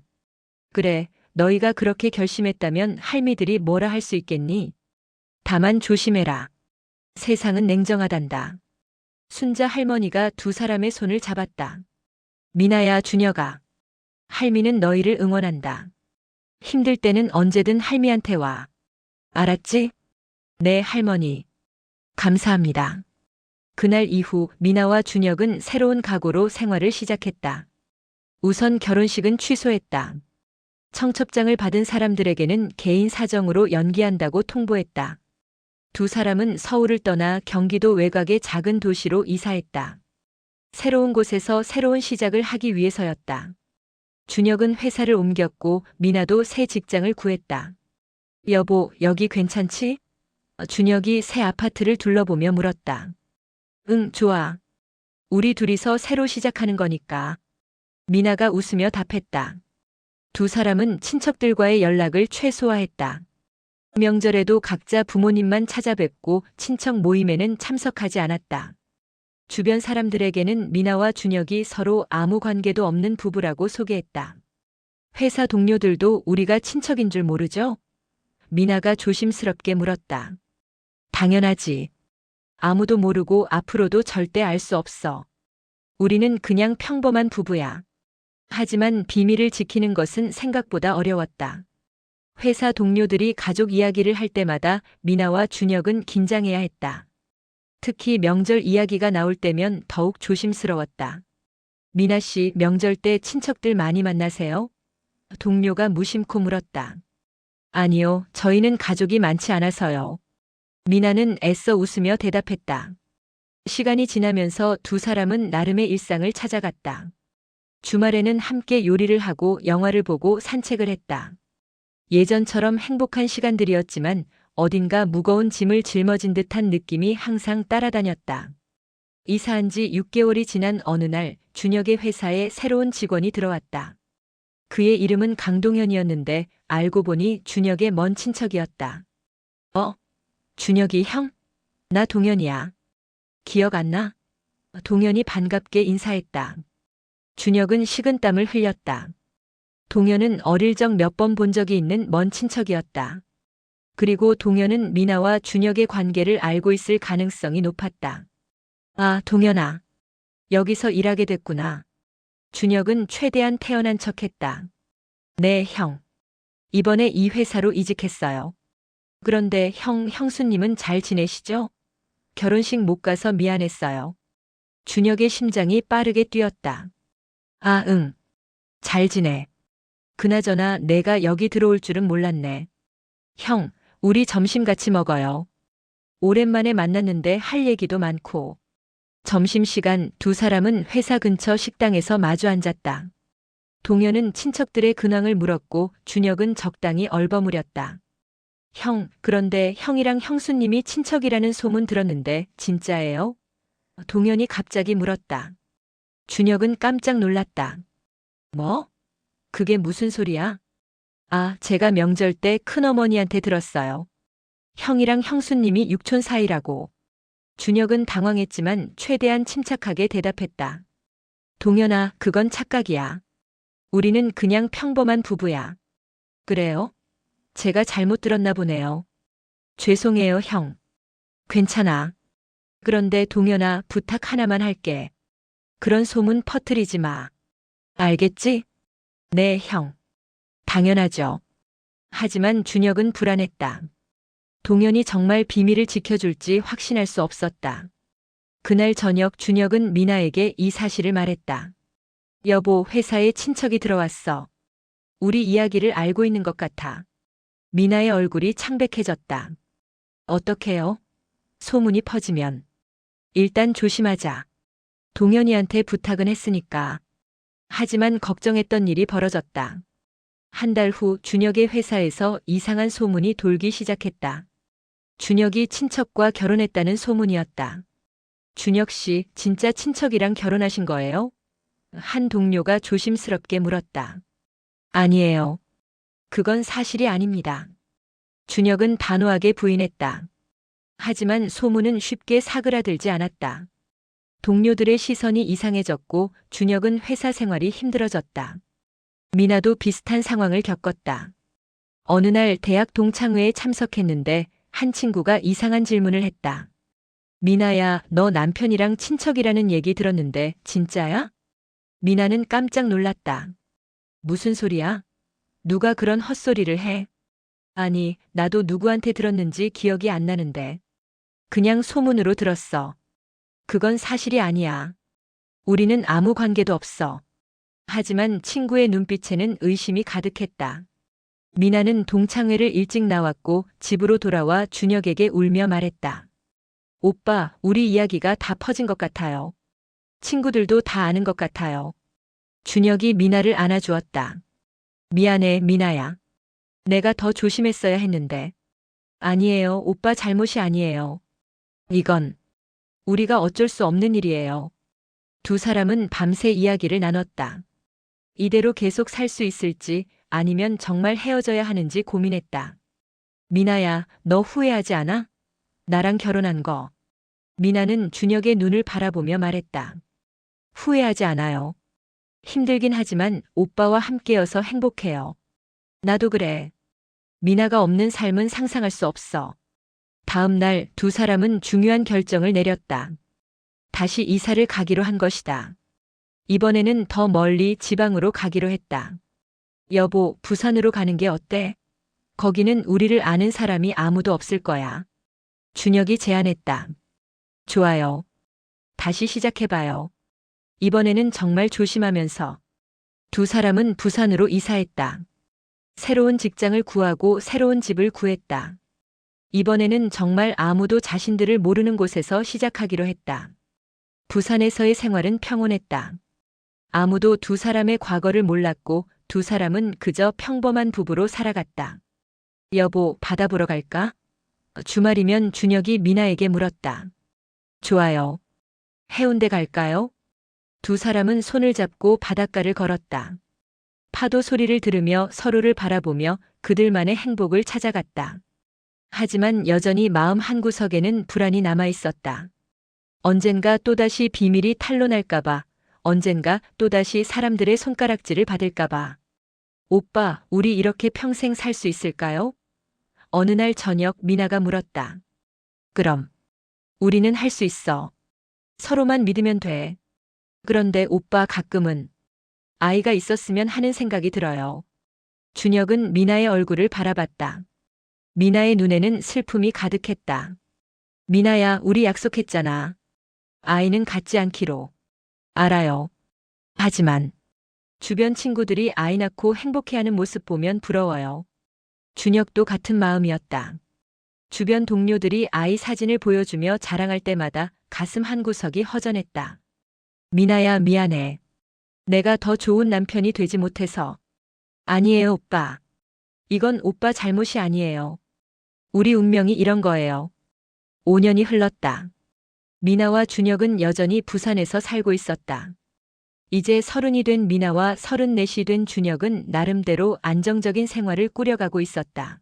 그래, 너희가 그렇게 결심했다면 할미들이 뭐라 할 수 있겠니? 다만 조심해라. 세상은 냉정하단다. 순자 할머니가 두 사람의 손을 잡았다. 미나야, 준혁아. 할미는 너희를 응원한다. 힘들 때는 언제든 할미한테 와. 알았지? 네, 할머니. 감사합니다. 그날 이후 미나와 준혁은 새로운 각오로 생활을 시작했다. 우선 결혼식은 취소했다. 청첩장을 받은 사람들에게는 개인 사정으로 연기한다고 통보했다. 두 사람은 서울을 떠나 경기도 외곽의 작은 도시로 이사했다. 새로운 곳에서 새로운 시작을 하기 위해서였다. 준혁은 회사를 옮겼고 미나도 새 직장을 구했다. 여보, 여기 괜찮지? 준혁이 새 아파트를 둘러보며 물었다. 응, 좋아. 우리 둘이서 새로 시작하는 거니까. 미나가 웃으며 답했다. 두 사람은 친척들과의 연락을 최소화했다. 명절에도 각자 부모님만 찾아뵙고 친척 모임에는 참석하지 않았다. 주변 사람들에게는 미나와 준혁이 서로 아무 관계도 없는 부부라고 소개했다. 회사 동료들도 우리가 친척인 줄 모르죠? 미나가 조심스럽게 물었다. 당연하지. 아무도 모르고 앞으로도 절대 알 수 없어. 우리는 그냥 평범한 부부야. 하지만 비밀을 지키는 것은 생각보다 어려웠다. 회사 동료들이 가족 이야기를 할 때마다 미나와 준혁은 긴장해야 했다. 특히 명절 이야기가 나올 때면 더욱 조심스러웠다. 미나 씨, 명절 때 친척들 많이 만나세요? 동료가 무심코 물었다. 아니요, 저희는 가족이 많지 않아서요. 미나는 애써 웃으며 대답했다. 시간이 지나면서 두 사람은 나름의 일상을 찾아갔다. 주말에는 함께 요리를 하고 영화를 보고 산책을 했다. 예전처럼 행복한 시간들이었지만 어딘가 무거운 짐을 짊어진 듯한 느낌이 항상 따라다녔다. 이사한 지 6개월이 지난 어느 날 준혁의 회사에 새로운 직원이 들어왔다. 그의 이름은 강동현이었는데 알고 보니 준혁의 먼 친척이었다. 준혁이 형? 나 동현이야. 기억 안 나? 동현이 반갑게 인사했다. 준혁은 식은땀을 흘렸다. 동현은 어릴 적 몇 번 본 적이 있는 먼 친척이었다. 그리고 동현은 미나와 준혁의 관계를 알고 있을 가능성이 높았다. 아, 동현아. 여기서 일하게 됐구나. 준혁은 최대한 태연한 척했다. 네, 형. 이번에 이 회사로 이직했어요. 그런데 형수님은 잘 지내시죠? 결혼식 못 가서 미안했어요. 준혁의 심장이 빠르게 뛰었다. 아, 응. 잘 지내. 그나저나 내가 여기 들어올 줄은 몰랐네. 형, 우리 점심 같이 먹어요. 오랜만에 만났는데 할 얘기도 많고. 점심시간 두 사람은 회사 근처 식당에서 마주 앉았다. 동현은 친척들의 근황을 물었고 준혁은 적당히 얼버무렸다. 형, 그런데 형이랑 형수님이 친척이라는 소문 들었는데 진짜예요? 동현이 갑자기 물었다. 준혁은 깜짝 놀랐다. 뭐? 그게 무슨 소리야? 아, 제가 명절 때 큰어머니한테 들었어요. 형이랑 형수님이 육촌 사이라고. 준혁은 당황했지만 최대한 침착하게 대답했다. 동현아, 그건 착각이야. 우리는 그냥 평범한 부부야. 그래요? 제가 잘못 들었나 보네요. 죄송해요, 형. 괜찮아. 그런데 동현아, 부탁 하나만 할게. 그런 소문 퍼뜨리지 마. 알겠지? 네, 형. 당연하죠. 하지만 준혁은 불안했다. 동현이 정말 비밀을 지켜줄지 확신할 수 없었다. 그날 저녁 준혁은 미나에게 이 사실을 말했다. 여보, 회사에 친척이 들어왔어. 우리 이야기를 알고 있는 것 같아. 미나의 얼굴이 창백해졌다. 어떡해요? 소문이 퍼지면. 일단 조심하자. 동현이한테 부탁은 했으니까. 하지만 걱정했던 일이 벌어졌다. 한 달 후 준혁의 회사에서 이상한 소문이 돌기 시작했다. 준혁이 친척과 결혼했다는 소문이었다. 준혁 씨, 진짜 친척이랑 결혼하신 거예요? 한 동료가 조심스럽게 물었다. 아니에요. 그건 사실이 아닙니다. 준혁은 단호하게 부인했다. 하지만 소문은 쉽게 사그라들지 않았다. 동료들의 시선이 이상해졌고 준혁은 회사 생활이 힘들어졌다. 미나도 비슷한 상황을 겪었다. 어느 날 대학 동창회에 참석했는데 한 친구가 이상한 질문을 했다. 미나야, 너 남편이랑 친척이라는 얘기 들었는데 진짜야? 미나는 깜짝 놀랐다. 무슨 소리야? 누가 그런 헛소리를 해? 아니, 나도 누구한테 들었는지 기억이 안 나는데. 그냥 소문으로 들었어. 그건 사실이 아니야. 우리는 아무 관계도 없어. 하지만 친구의 눈빛에는 의심이 가득했다. 미나는 동창회를 일찍 나왔고 집으로 돌아와 준혁에게 울며 말했다. 오빠, 우리 이야기가 다 퍼진 것 같아요. 친구들도 다 아는 것 같아요. 준혁이 미나를 안아주었다. 미안해, 미나야. 내가 더 조심했어야 했는데. 아니에요, 오빠 잘못이 아니에요. 이건 우리가 어쩔 수 없는 일이에요. 두 사람은 밤새 이야기를 나눴다. 이대로 계속 살 수 있을지 아니면 정말 헤어져야 하는지 고민했다. 미나야, 너 후회하지 않아? 나랑 결혼한 거. 미나는 준혁의 눈을 바라보며 말했다. 후회하지 않아요. 힘들긴 하지만 오빠와 함께여서 행복해요. 나도 그래. 미나가 없는 삶은 상상할 수 없어. 다음 날 두 사람은 중요한 결정을 내렸다. 다시 이사를 가기로 한 것이다. 이번에는 더 멀리 지방으로 가기로 했다. 여보, 부산으로 가는 게 어때? 거기는 우리를 아는 사람이 아무도 없을 거야. 준혁이 제안했다. 좋아요. 다시 시작해봐요. 이번에는 정말 조심하면서. 두 사람은 부산으로 이사했다. 새로운 직장을 구하고 새로운 집을 구했다. 이번에는 정말 아무도 자신들을 모르는 곳에서 시작하기로 했다. 부산에서의 생활은 평온했다. 아무도 두 사람의 과거를 몰랐고 두 사람은 그저 평범한 부부로 살아갔다. 여보, 바다 보러 갈까? 주말이면 준혁이 미나에게 물었다. 좋아요. 해운대 갈까요? 두 사람은 손을 잡고 바닷가를 걸었다. 파도 소리를 들으며 서로를 바라보며 그들만의 행복을 찾아갔다. 하지만 여전히 마음 한구석에는 불안이 남아 있었다. 언젠가 또다시 비밀이 탄로날까봐, 언젠가 또다시 사람들의 손가락질을 받을까봐. 오빠, 우리 이렇게 평생 살 수 있을까요? 어느 날 저녁 미나가 물었다. 그럼. 우리는 할 수 있어. 서로만 믿으면 돼. 그런데 오빠, 가끔은 아이가 있었으면 하는 생각이 들어요. 준혁은 미나의 얼굴을 바라봤다. 미나의 눈에는 슬픔이 가득했다. 미나야, 우리 약속했잖아. 아이는 갖지 않기로. 알아요. 하지만 주변 친구들이 아이 낳고 행복해하는 모습 보면 부러워요. 준혁도 같은 마음이었다. 주변 동료들이 아이 사진을 보여주며 자랑할 때마다 가슴 한구석이 허전했다. 미나야, 미안해. 내가 더 좋은 남편이 되지 못해서. 아니에요, 오빠. 이건 오빠 잘못이 아니에요. 우리 운명이 이런 거예요. 5년이 흘렀다. 미나와 준혁은 여전히 부산에서 살고 있었다. 이제 30이 된 미나와 34이 된 준혁은 나름대로 안정적인 생활을 꾸려가고 있었다.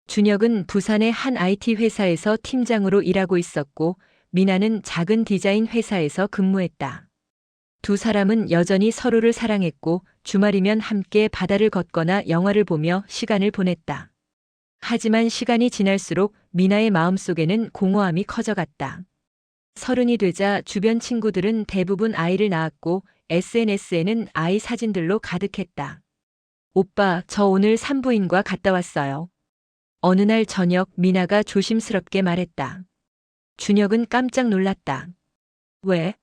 준혁은 부산의 한 IT 회사에서 팀장으로 일하고 있었고 미나는 작은 디자인 회사에서 근무했다. 두 사람은 여전히 서로를 사랑했고 주말이면 함께 바다를 걷거나 영화를 보며 시간을 보냈다. 하지만 시간이 지날수록 미나의 마음속에는 공허함이 커져갔다. 30이 되자 주변 친구들은 대부분 아이를 낳았고 SNS에는 아이 사진들로 가득했다. 오빠, 저 오늘 산부인과 갔다 왔어요. 어느 날 저녁 미나가 조심스럽게 말했다. 준혁은 깜짝 놀랐다. 왜?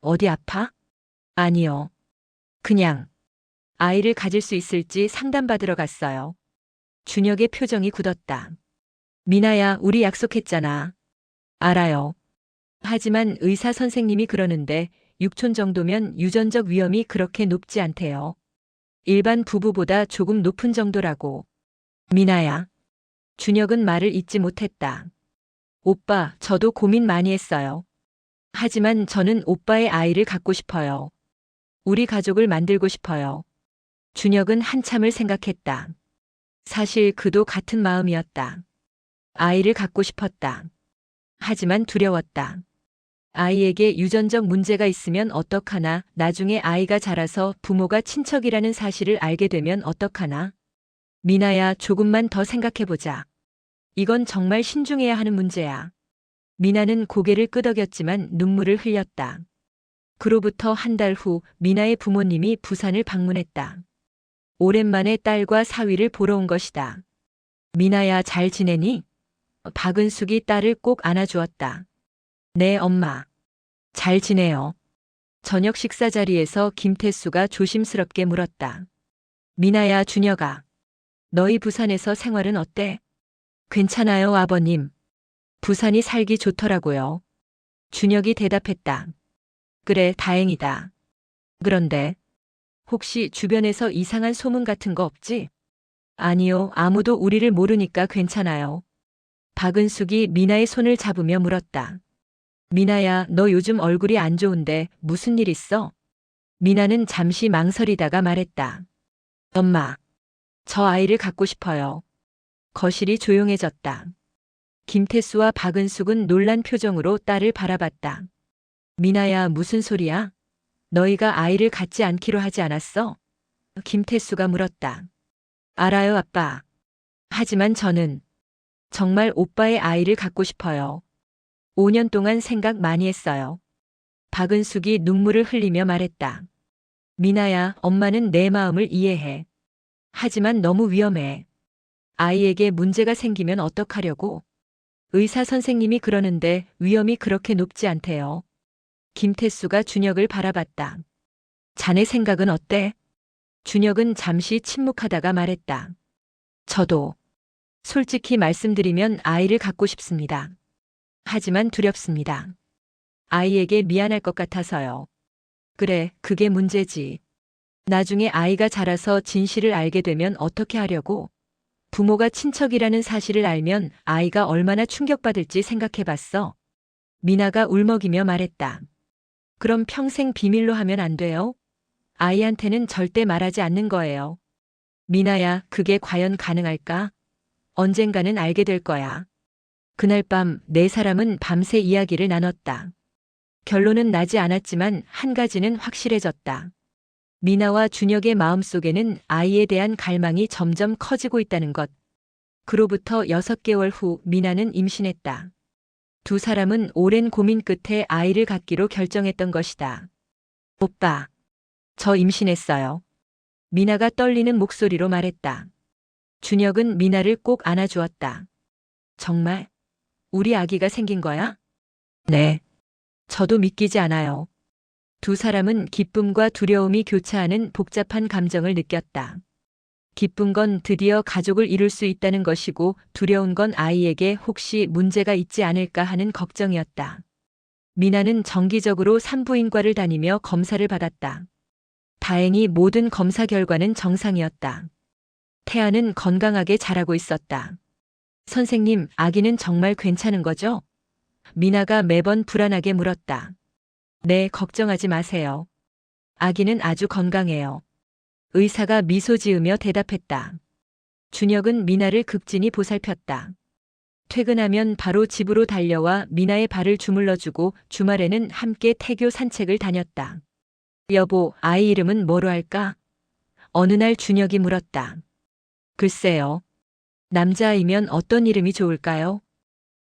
어디 아파? 아니요. 그냥 아이를 가질 수 있을지 상담받으러 갔어요. 준혁의 표정이 굳었다. 미나야, 우리 약속했잖아. 알아요. 하지만 의사 선생님이 그러는데 6촌 정도면 유전적 위험이 그렇게 높지 않대요. 일반 부부보다 조금 높은 정도라고. 미나야. 준혁은 말을 잇지 못했다. 오빠, 저도 고민 많이 했어요. 하지만 저는 오빠의 아이를 갖고 싶어요. 우리 가족을 만들고 싶어요. 준혁은 한참을 생각했다. 사실 그도 같은 마음이었다. 아이를 갖고 싶었다. 하지만 두려웠다. 아이에게 유전적 문제가 있으면 어떡하나, 나중에 아이가 자라서 부모가 친척이라는 사실을 알게 되면 어떡하나. 미나야, 조금만 더 생각해보자. 이건 정말 신중해야 하는 문제야. 미나는 고개를 끄덕였지만 눈물을 흘렸다. 그로부터 한 달 후 미나의 부모님이 부산을 방문했다. 오랜만에 딸과 사위를 보러 온 것이다. 미나야, 잘 지내니? 박은숙이 딸을 꼭 안아주었다. 네, 엄마. 잘 지내요. 저녁 식사 자리에서 김태수가 조심스럽게 물었다. 미나야, 준혁아. 너희 부산에서 생활은 어때? 괜찮아요, 아버님. 부산이 살기 좋더라고요. 준혁이 대답했다. 그래, 다행이다. 그런데 혹시 주변에서 이상한 소문 같은 거 없지? 아니요, 아무도 우리를 모르니까 괜찮아요. 박은숙이 미나의 손을 잡으며 물었다. 미나야, 너 요즘 얼굴이 안 좋은데 무슨 일 있어? 미나는 잠시 망설이다가 말했다. 엄마, 저 아이를 갖고 싶어요. 거실이 조용해졌다. 김태수와 박은숙은 놀란 표정으로 딸을 바라봤다. 미나야, 무슨 소리야? 너희가 아이를 갖지 않기로 하지 않았어? 김태수가 물었다. 알아요, 아빠. 하지만 저는 정말 오빠의 아이를 갖고 싶어요. 5년 동안 생각 많이 했어요. 박은숙이 눈물을 흘리며 말했다. 미나야, 엄마는 내 마음을 이해해. 하지만 너무 위험해. 아이에게 문제가 생기면 어떡하려고? 의사 선생님이 그러는데 위험이 그렇게 높지 않대요. 김태수가 준혁을 바라봤다. 자네 생각은 어때? 준혁은 잠시 침묵하다가 말했다. 저도 솔직히 말씀드리면 아이를 갖고 싶습니다. 하지만 두렵습니다. 아이에게 미안할 것 같아서요. 그래, 그게 문제지. 나중에 아이가 자라서 진실을 알게 되면 어떻게 하려고? 부모가 친척이라는 사실을 알면 아이가 얼마나 충격받을지 생각해봤어. 미나가 울먹이며 말했다. 그럼 평생 비밀로 하면 안 돼요? 아이한테는 절대 말하지 않는 거예요. 미나야, 그게 과연 가능할까? 언젠가는 알게 될 거야. 그날 밤 네 사람은 밤새 이야기를 나눴다. 결론은 나지 않았지만 한 가지는 확실해졌다. 미나와 준혁의 마음속에는 아이에 대한 갈망이 점점 커지고 있다는 것. 그로부터 6개월 후 미나는 임신했다. 두 사람은 오랜 고민 끝에 아이를 갖기로 결정했던 것이다. 오빠, 저 임신했어요. 미나가 떨리는 목소리로 말했다. 준혁은 미나를 꼭 안아주었다. 정말? 우리 아기가 생긴 거야? 네. 저도 믿기지 않아요. 두 사람은 기쁨과 두려움이 교차하는 복잡한 감정을 느꼈다. 기쁜 건 드디어 가족을 이룰 수 있다는 것이고 두려운 건 아이에게 혹시 문제가 있지 않을까 하는 걱정이었다. 미나는 정기적으로 산부인과를 다니며 검사를 받았다. 다행히 모든 검사 결과는 정상이었다. 태아는 건강하게 자라고 있었다. 선생님, 아기는 정말 괜찮은 거죠? 미나가 매번 불안하게 물었다. 네, 걱정하지 마세요. 아기는 아주 건강해요. 의사가 미소 지으며 대답했다. 준혁은 미나를 극진히 보살폈다. 퇴근하면 바로 집으로 달려와 미나의 발을 주물러주고 주말에는 함께 태교 산책을 다녔다. 여보, 아이 이름은 뭐로 할까? 어느 날 준혁이 물었다. 글쎄요. 남자아이면 어떤 이름이 좋을까요?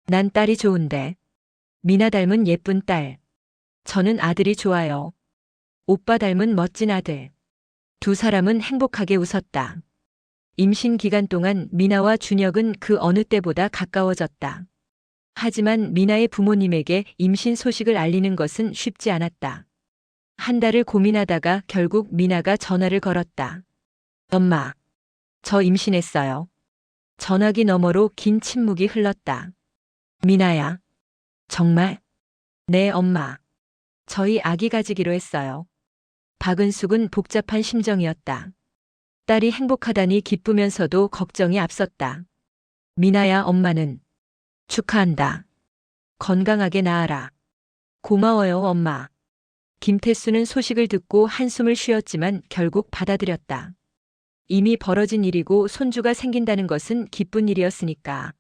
난 딸이 좋은데. 미나 닮은 예쁜 딸. 저는 아들이 좋아요. 오빠 닮은 멋진 아들. 두 사람은 행복하게 웃었다. 임신 기간 동안 미나와 준혁은 그 어느 때보다 가까워졌다. 하지만 미나의 부모님에게 임신 소식을 알리는 것은 쉽지 않았다. 한 달을 고민하다가 결국 미나가 전화를 걸었다. 엄마, 저 임신했어요. 전화기 너머로 긴 침묵이 흘렀다. 미나야, 정말? 네, 엄마. 저희 아기 가지기로 했어요. 박은숙은 복잡한 심정이었다. 딸이 행복하다니 기쁘면서도 걱정이 앞섰다. 미나야, 엄마는 축하한다. 건강하게 나아라. 고마워요, 엄마. 김태수는 소식을 듣고 한숨을 쉬었지만 결국 받아들였다. 이미 벌어진 일이고 손주가 생긴다는 것은 기쁜 일이었으니까.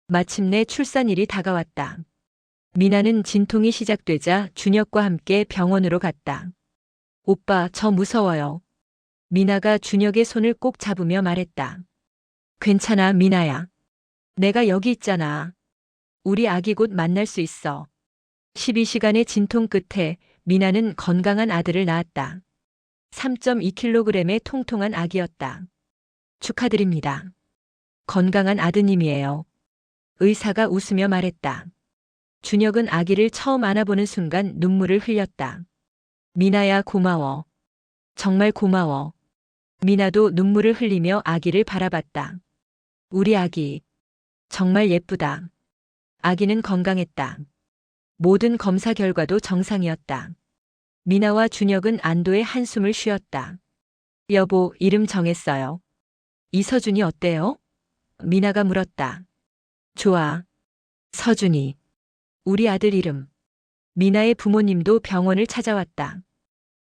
마침내 출산일이 다가왔다. 미나는 진통이 시작되자 준혁과 함께 병원으로 갔다. 오빠, 저 무서워요. 미나가 준혁의 손을 꼭 잡으며 말했다. 괜찮아, 미나야. 내가 여기 있잖아. 우리 아기 곧 만날 수 있어. 12시간의 진통 끝에 미나는 건강한 아들을 낳았다. 3.2kg의 통통한 아기였다. 축하드립니다. 건강한 아드님이에요. 의사가 웃으며 말했다. 준혁은 아기를 처음 안아보는 순간 눈물을 흘렸다. 미나야, 고마워. 정말 고마워. 미나도 눈물을 흘리며 아기를 바라봤다. 우리 아기. 정말 예쁘다. 아기는 건강했다. 모든 검사 결과도 정상이었다. 미나와 준혁은 안도의 한숨을 쉬었다. 여보, 이름 정했어요. 이서준이 어때요? 미나가 물었다. 좋아. 서준이. 우리 아들 이름. 미나의 부모님도 병원을 찾아왔다.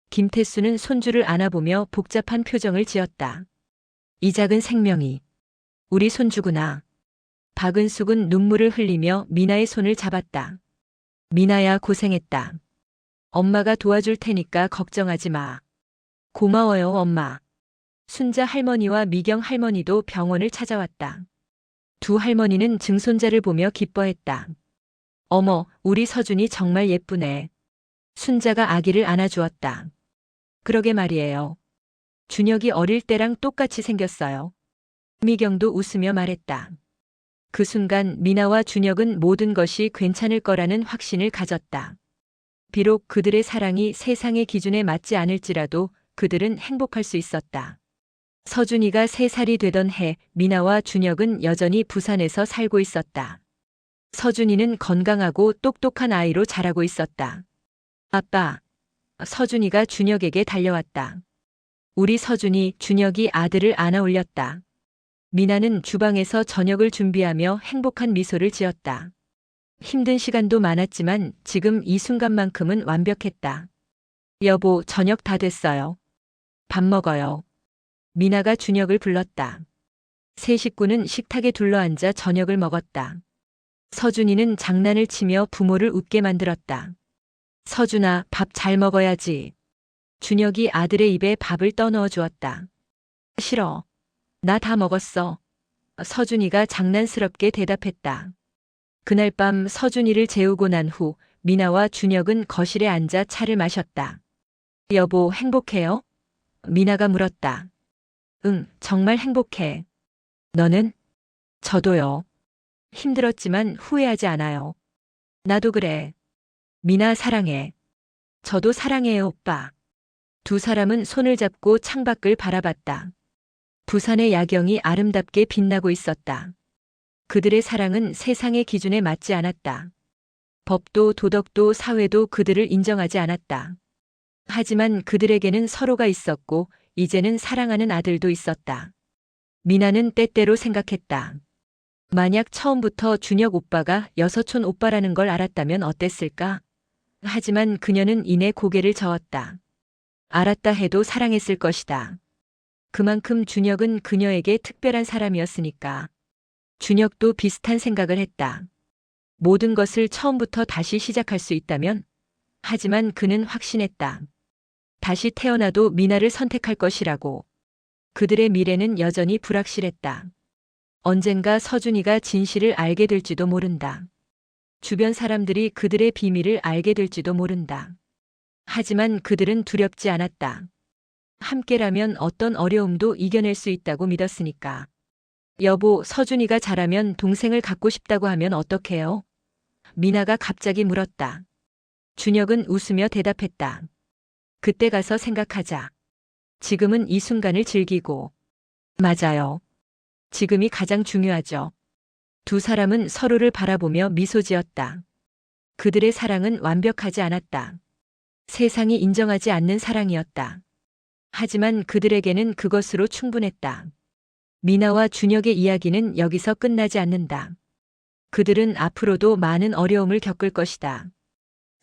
김태수는 손주를 안아보며 복잡한 표정을 지었다. 이 작은 생명이 우리 손주구나. 박은숙은 눈물을 흘리며 미나의 손을 잡았다. 미나야, 고생했다. 엄마가 도와줄 테니까 걱정하지 마. 고마워요, 엄마. 순자 할머니와 미경 할머니도 병원을 찾아왔다. 두 할머니는 증손자를 보며 기뻐했다. 어머, 우리 서준이 정말 예쁘네. 순자가 아기를 안아주었다. 그러게 말이에요. 준혁이 어릴 때랑 똑같이 생겼어요. 미경도 웃으며 말했다. 그 순간 미나와 준혁은 모든 것이 괜찮을 거라는 확신을 가졌다. 비록 그들의 사랑이 세상의 기준에 맞지 않을지라도 그들은 행복할 수 있었다. 서준이가 3살이 되던 해 미나와 준혁은 여전히 부산에서 살고 있었다. 서준이는 건강하고 똑똑한 아이로 자라고 있었다. 아빠, 서준이가 준혁에게 달려왔다. 우리 서준이 준혁이 아들을 안아 올렸다. 미나는 주방에서 저녁을 준비하며 행복한 미소를 지었다. 힘든 시간도 많았지만 지금 이 순간만큼은 완벽했다. 여보, 저녁 다 됐어요. 밥 먹어요. 미나가 준혁을 불렀다. 세 식구는 식탁에 둘러앉아 저녁을 먹었다. 서준이는 장난을 치며 부모를 웃게 만들었다. 서준아, 밥 잘 먹어야지. 준혁이 아들의 입에 밥을 떠넣어 주었다. 싫어. 나 다 먹었어. 서준이가 장난스럽게 대답했다. 그날 밤 서준이를 재우고 난 후 미나와 준혁은 거실에 앉아 차를 마셨다. 여보, 행복해요? 미나가 물었다. 응, 정말 행복해. 너는? 저도요. 힘들었지만 후회하지 않아요. 나도 그래. 미나 사랑해. 저도 사랑해요, 오빠. 두 사람은 손을 잡고 창밖을 바라봤다. 부산의 야경이 아름답게 빛나고 있었다. 그들의 사랑은 세상의 기준에 맞지 않았다. 법도 도덕도 사회도 그들을 인정하지 않았다. 하지만 그들에게는 서로가 있었고 이제는 사랑하는 아들도 있었다. 미나는 때때로 생각했다. 만약 처음부터 준혁 오빠가 여서촌 오빠라는 걸 알았다면 어땠을까? 하지만 그녀는 이내 고개를 저었다. 알았다 해도 사랑했을 것이다. 그만큼 준혁은 그녀에게 특별한 사람이었으니까. 준혁도 비슷한 생각을 했다. 모든 것을 처음부터 다시 시작할 수 있다면? 하지만 그는 확신했다. 다시 태어나도 미나를 선택할 것이라고. 그들의 미래는 여전히 불확실했다. 언젠가 서준이가 진실을 알게 될지도 모른다. 주변 사람들이 그들의 비밀을 알게 될지도 모른다. 하지만 그들은 두렵지 않았다. 함께라면 어떤 어려움도 이겨낼 수 있다고 믿었으니까. 여보, 서준이가 자라면 동생을 갖고 싶다고 하면 어떡해요? 미나가 갑자기 물었다. 준혁은 웃으며 대답했다. 그때 가서 생각하자. 지금은 이 순간을 즐기고. 맞아요. 지금이 가장 중요하죠. 두 사람은 서로를 바라보며 미소 지었다. 그들의 사랑은 완벽하지 않았다. 세상이 인정하지 않는 사랑이었다. 하지만 그들에게는 그것으로 충분했다. 미나와 준혁의 이야기는 여기서 끝나지 않는다. 그들은 앞으로도 많은 어려움을 겪을 것이다.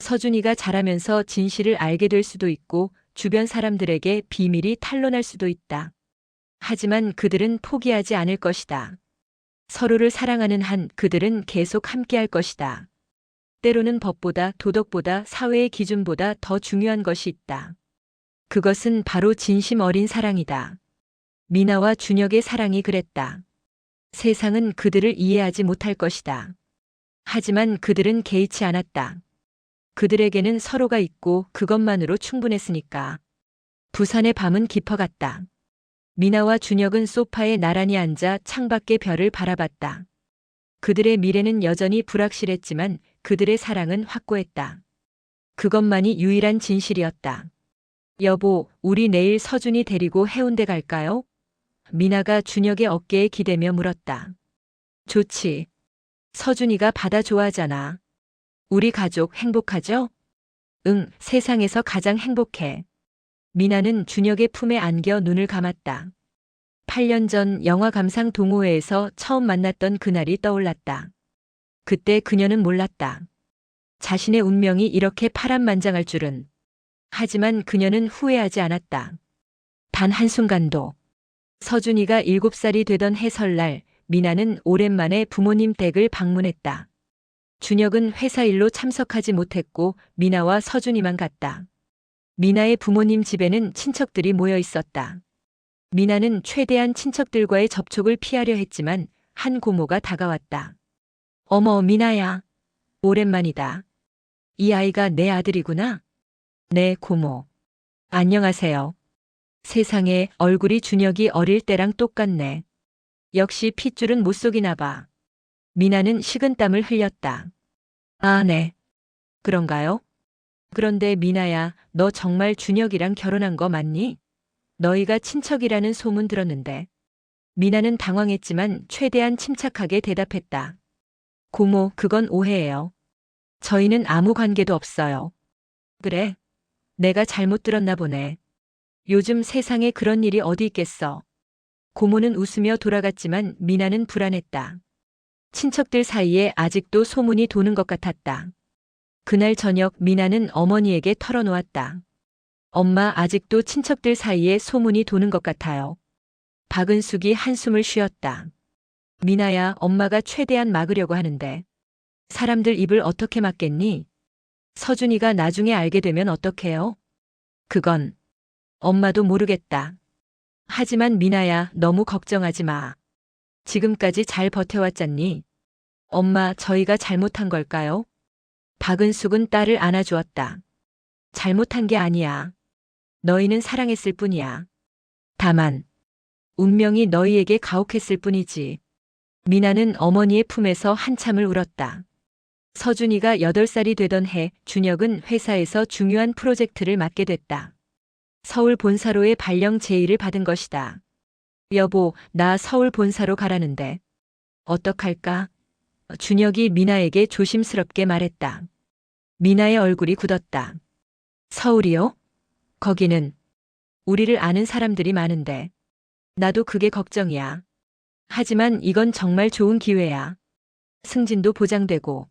서준이가 자라면서 진실을 알게 될 수도 있고 주변 사람들에게 비밀이 탄로날 수도 있다. 하지만 그들은 포기하지 않을 것이다. 서로를 사랑하는 한 그들은 계속 함께할 것이다. 때로는 법보다 도덕보다 사회의 기준보다 더 중요한 것이 있다. 그것은 바로 진심 어린 사랑이다. 미나와 준혁의 사랑이 그랬다. 세상은 그들을 이해하지 못할 것이다. 하지만 그들은 개의치 않았다. 그들에게는 서로가 있고 그것만으로 충분했으니까. 부산의 밤은 깊어갔다. 미나와 준혁은 소파에 나란히 앉아 창밖의 별을 바라봤다. 그들의 미래는 여전히 불확실했지만 그들의 사랑은 확고했다. 그것만이 유일한 진실이었다. 여보, 우리 내일 서준이 데리고 해운대 갈까요? 미나가 준혁의 어깨에 기대며 물었다. 좋지. 서준이가 바다 좋아하잖아. 우리 가족 행복하죠? 응, 세상에서 가장 행복해. 미나는 준혁의 품에 안겨 눈을 감았다. 8년 전 영화 감상 동호회에서 처음 만났던 그날이 떠올랐다. 그때 그녀는 몰랐다. 자신의 운명이 이렇게 파란만장할 줄은. 하지만 그녀는 후회하지 않았다. 단 한순간도. 서준이가 7살이 되던 해설날, 미나는 오랜만에 부모님 댁을 방문했다. 준혁은 회사 일로 참석하지 못했고 미나와 서준이만 갔다. 미나의 부모님 집에는 친척들이 모여 있었다. 미나는 최대한 친척들과의 접촉을 피하려 했지만 한 고모가 다가왔다. 어머, 미나야. 오랜만이다. 이 아이가 내 아들이구나. 네, 고모. 안녕하세요. 세상에, 얼굴이 준혁이 어릴 때랑 똑같네. 역시 핏줄은 못 속이나 봐. 미나는 식은땀을 흘렸다. 아, 네. 그런가요? 그런데 미나야, 너 정말 준혁이랑 결혼한 거 맞니? 너희가 친척이라는 소문 들었는데. 미나는 당황했지만 최대한 침착하게 대답했다. 고모, 그건 오해예요. 저희는 아무 관계도 없어요. 그래? 내가 잘못 들었나 보네. 요즘 세상에 그런 일이 어디 있겠어. 고모는 웃으며 돌아갔지만 미나는 불안했다. 친척들 사이에 아직도 소문이 도는 것 같았다. 그날 저녁 미나는 어머니에게 털어놓았다. 엄마, 아직도 친척들 사이에 소문이 도는 것 같아요. 박은숙이 한숨을 쉬었다. 미나야, 엄마가 최대한 막으려고 하는데. 사람들 입을 어떻게 막겠니? 서준이가 나중에 알게 되면 어떡해요? 그건 엄마도 모르겠다. 하지만 미나야, 너무 걱정하지 마. 지금까지 잘 버텨왔잖니. 엄마, 저희가 잘못한 걸까요? 박은숙은 딸을 안아주었다. 잘못한 게 아니야. 너희는 사랑했을 뿐이야. 다만 운명이 너희에게 가혹했을 뿐이지. 미나는 어머니의 품에서 한참을 울었다. 서준이가 8살이 되던 해 준혁은 회사에서 중요한 프로젝트를 맡게 됐다. 서울 본사로의 발령 제의를 받은 것이다. 여보, 나 서울 본사로 가라는데. 어떡할까? 준혁이 미나에게 조심스럽게 말했다. 미나의 얼굴이 굳었다. 서울이요? 거기는 우리를 아는 사람들이 많은데. 나도 그게 걱정이야. 하지만 이건 정말 좋은 기회야. 승진도 보장되고.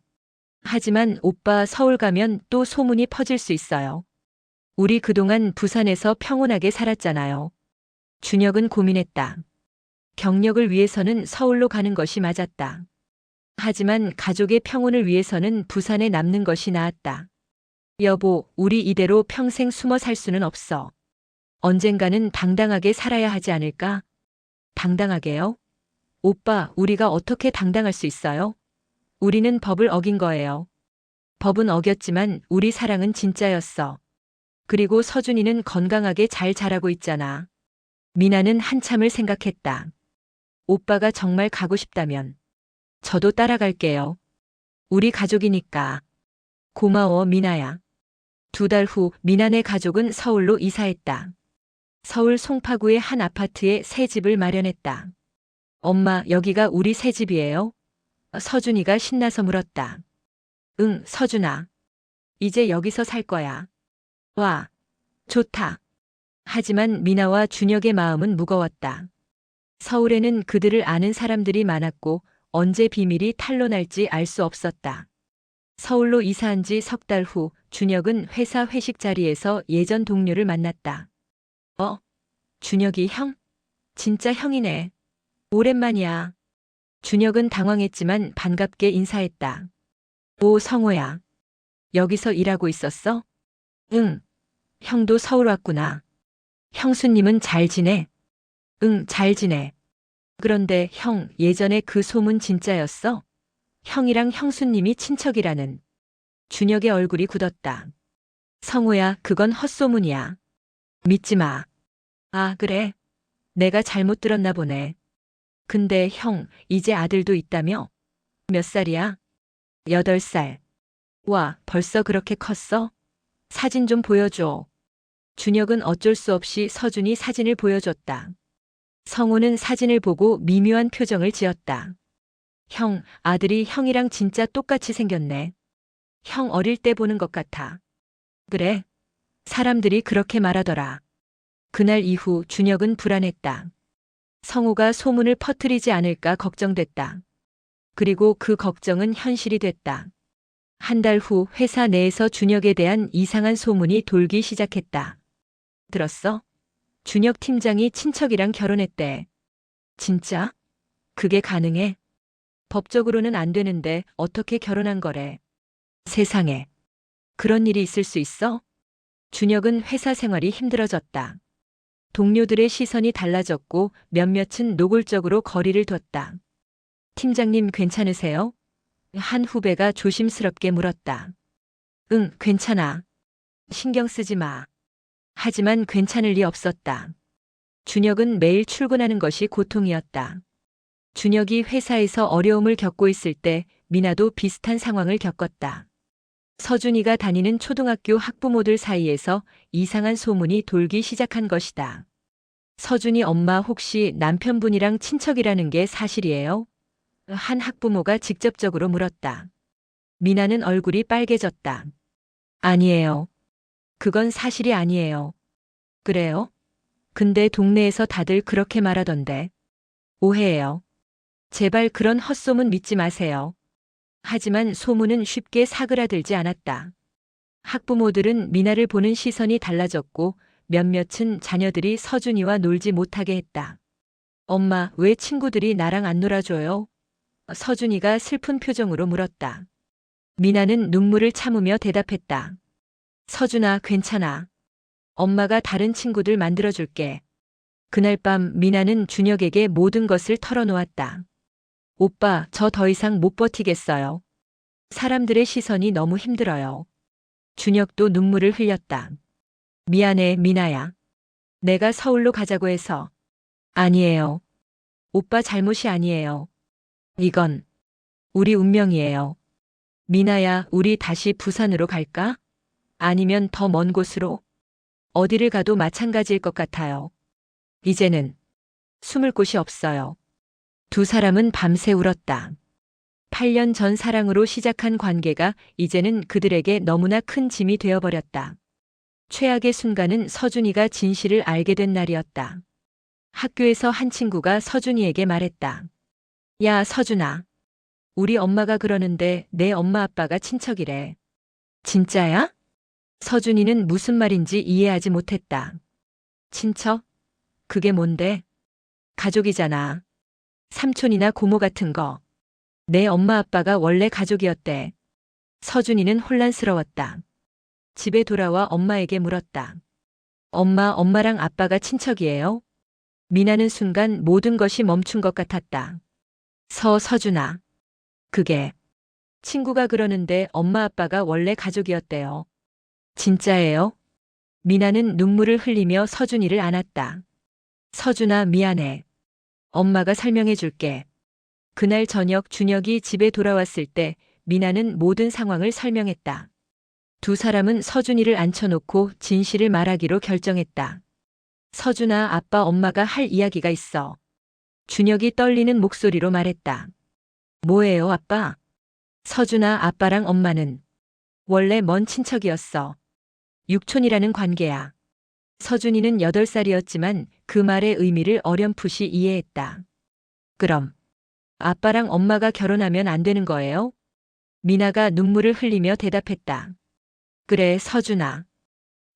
하지만 오빠, 서울 가면 또 소문이 퍼질 수 있어요. 우리 그동안 부산에서 평온하게 살았잖아요. 준혁은 고민했다. 경력을 위해서는 서울로 가는 것이 맞았다. 하지만 가족의 평온을 위해서는 부산에 남는 것이 나았다. 여보, 우리 이대로 평생 숨어 살 수는 없어. 언젠가는 당당하게 살아야 하지 않을까? 당당하게요? 오빠, 우리가 어떻게 당당할 수 있어요? 우리는 법을 어긴 거예요. 법은 어겼지만 우리 사랑은 진짜였어. 그리고 서준이는 건강하게 잘 자라고 있잖아. 미나는 한참을 생각했다. 오빠가 정말 가고 싶다면 저도 따라갈게요. 우리 가족이니까. 고마워, 미나야. 2달 후 미나네 가족은 서울로 이사했다. 서울 송파구의 한 아파트에 새 집을 마련했다. 엄마, 여기가 우리 새 집이에요? 서준이가 신나서 물었다. 응, 서준아. 이제 여기서 살 거야. 와, 좋다. 하지만 미나와 준혁의 마음은 무거웠다. 서울에는 그들을 아는 사람들이 많았고 언제 비밀이 탄로날지 알 수 없었다. 서울로 이사한 지 3달 후 준혁은 회사 회식 자리에서 예전 동료를 만났다. 준혁이 형? 진짜 형이네. 오랜만이야. 준혁은 당황했지만 반갑게 인사했다. 오, 성호야. 여기서 일하고 있었어? 응. 형도 서울 왔구나. 형수님은 잘 지내? 응, 잘 지내. 그런데 형, 예전에 그 소문 진짜였어? 형이랑 형수님이 친척이라는. 준혁의 얼굴이 굳었다. 성호야, 그건 헛소문이야. 믿지 마. 아, 그래? 내가 잘못 들었나 보네. 근데 형, 이제 아들도 있다며? 몇 살이야? 8살. 와, 벌써 그렇게 컸어? 사진 좀 보여줘. 준혁은 어쩔 수 없이 서준이 사진을 보여줬다. 성호는 사진을 보고 미묘한 표정을 지었다. 형, 아들이 형이랑 진짜 똑같이 생겼네. 형 어릴 때 보는 것 같아. 그래? 사람들이 그렇게 말하더라. 그날 이후 준혁은 불안했다. 성호가 소문을 퍼뜨리지 않을까 걱정됐다. 그리고 그 걱정은 현실이 됐다. 한 달 후 회사 내에서 준혁에 대한 이상한 소문이 돌기 시작했다. 들었어? 준혁 팀장이 친척이랑 결혼했대. 진짜? 그게 가능해? 법적으로는 안 되는데 어떻게 결혼한 거래? 세상에. 그런 일이 있을 수 있어? 준혁은 회사 생활이 힘들어졌다. 동료들의 시선이 달라졌고 몇몇은 노골적으로 거리를 뒀다. 팀장님 괜찮으세요? 한 후배가 조심스럽게 물었다. 응, 괜찮아. 신경 쓰지 마. 하지만 괜찮을 리 없었다. 준혁은 매일 출근하는 것이 고통이었다. 준혁이 회사에서 어려움을 겪고 있을 때 미나도 비슷한 상황을 겪었다. 서준이가 다니는 초등학교 학부모들 사이에서 이상한 소문이 돌기 시작한 것이다. 서준이 엄마 혹시 남편분이랑 친척이라는 게 사실이에요? 한 학부모가 직접적으로 물었다. 미나는 얼굴이 빨개졌다. 아니에요. 그건 사실이 아니에요. 그래요? 근데 동네에서 다들 그렇게 말하던데. 오해예요. 제발 그런 헛소문 믿지 마세요. 하지만 소문은 쉽게 사그라들지 않았다. 학부모들은 미나를 보는 시선이 달라졌고 몇몇은 자녀들이 서준이와 놀지 못하게 했다. 엄마, 왜 친구들이 나랑 안 놀아줘요? 서준이가 슬픈 표정으로 물었다. 미나는 눈물을 참으며 대답했다. 서준아, 괜찮아. 엄마가 다른 친구들 만들어줄게. 그날 밤 미나는 준혁에게 모든 것을 털어놓았다. 오빠, 저 더 이상 못 버티겠어요. 사람들의 시선이 너무 힘들어요. 준혁도 눈물을 흘렸다. 미안해, 미나야. 내가 서울로 가자고 해서. 아니에요. 오빠 잘못이 아니에요. 이건 우리 운명이에요. 미나야, 우리 다시 부산으로 갈까? 아니면 더 먼 곳으로? 어디를 가도 마찬가지일 것 같아요. 이제는 숨을 곳이 없어요. 두 사람은 밤새 울었다. 8년 전 사랑으로 시작한 관계가 이제는 그들에게 너무나 큰 짐이 되어버렸다. 최악의 순간은 서준이가 진실을 알게 된 날이었다. 학교에서 한 친구가 서준이에게 말했다. 야, 서준아. 우리 엄마가 그러는데 내 엄마 아빠가 친척이래. 진짜야? 서준이는 무슨 말인지 이해하지 못했다. 친척? 그게 뭔데? 가족이잖아. 삼촌이나 고모 같은 거. 내 엄마 아빠가 원래 가족이었대. 서준이는 혼란스러웠다. 집에 돌아와 엄마에게 물었다. 엄마랑 아빠가 친척이에요? 미나는 순간 모든 것이 멈춘 것 같았다. 서준아. 그게 친구가 그러는데 엄마 아빠가 원래 가족이었대요. 진짜예요? 미나는 눈물을 흘리며 서준이를 안았다. 서준아, 미안해. 엄마가 설명해 줄게. 그날 저녁 준혁이 집에 돌아왔을 때 미나는 모든 상황을 설명했다. 두 사람은 서준이를 앉혀놓고 진실을 말하기로 결정했다. 서준아, 아빠 엄마가 할 이야기가 있어. 준혁이 떨리는 목소리로 말했다. 뭐예요, 아빠? 서준아, 아빠랑 엄마는 원래 먼 친척이었어. 육촌이라는 관계야. 서준이는 8살이었지만 그 말의 의미를 어렴풋이 이해했다. 그럼 아빠랑 엄마가 결혼하면 안 되는 거예요? 미나가 눈물을 흘리며 대답했다. 그래, 서준아.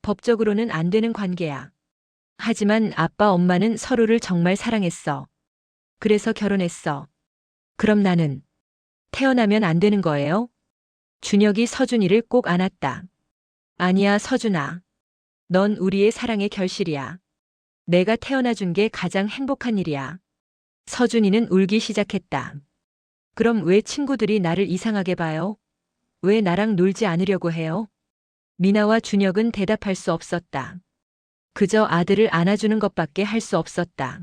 법적으로는 안 되는 관계야. 하지만 아빠 엄마는 서로를 정말 사랑했어. 그래서 결혼했어. 그럼 나는 태어나면 안 되는 거예요? 준혁이 서준이를 꼭 안았다. 아니야, 서준아. 넌 우리의 사랑의 결실이야. 내가 태어나준 게 가장 행복한 일이야. 서준이는 울기 시작했다. 그럼 왜 친구들이 나를 이상하게 봐요? 왜 나랑 놀지 않으려고 해요? 미나와 준혁은 대답할 수 없었다. 그저 아들을 안아주는 것밖에 할 수 없었다.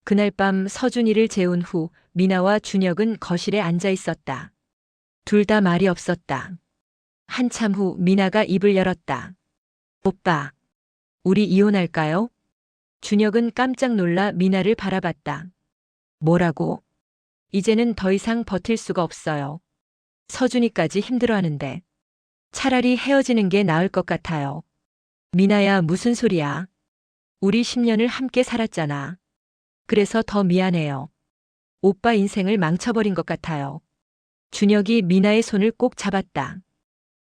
그날 밤 서준이를 재운 후 미나와 준혁은 거실에 앉아 있었다. 둘 다 말이 없었다. 한참 후 미나가 입을 열었다. 오빠, 우리 이혼할까요? 준혁은 깜짝 놀라 미나를 바라봤다. 뭐라고? 이제는 더 이상 버틸 수가 없어요. 서준이까지 힘들어하는데. 차라리 헤어지는 게 나을 것 같아요. 미나야, 무슨 소리야? 우리 10년을 함께 살았잖아. 그래서 더 미안해요. 오빠 인생을 망쳐버린 것 같아요. 준혁이 미나의 손을 꼭 잡았다.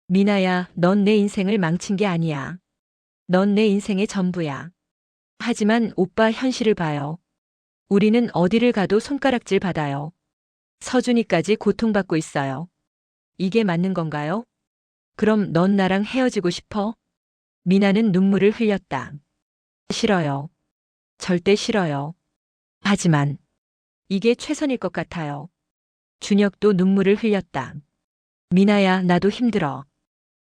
미나야, 넌 내 인생을 망친 게 아니야. 넌 내 인생의 전부야. 하지만 오빠, 현실을 봐요. 우리는 어디를 가도 손가락질 받아요. 서준이까지 고통받고 있어요. 이게 맞는 건가요? 그럼 넌 나랑 헤어지고 싶어? 미나는 눈물을 흘렸다. 싫어요. 절대 싫어요. 하지만 이게 최선일 것 같아요. 준혁도 눈물을 흘렸다. 미나야, 나도 힘들어.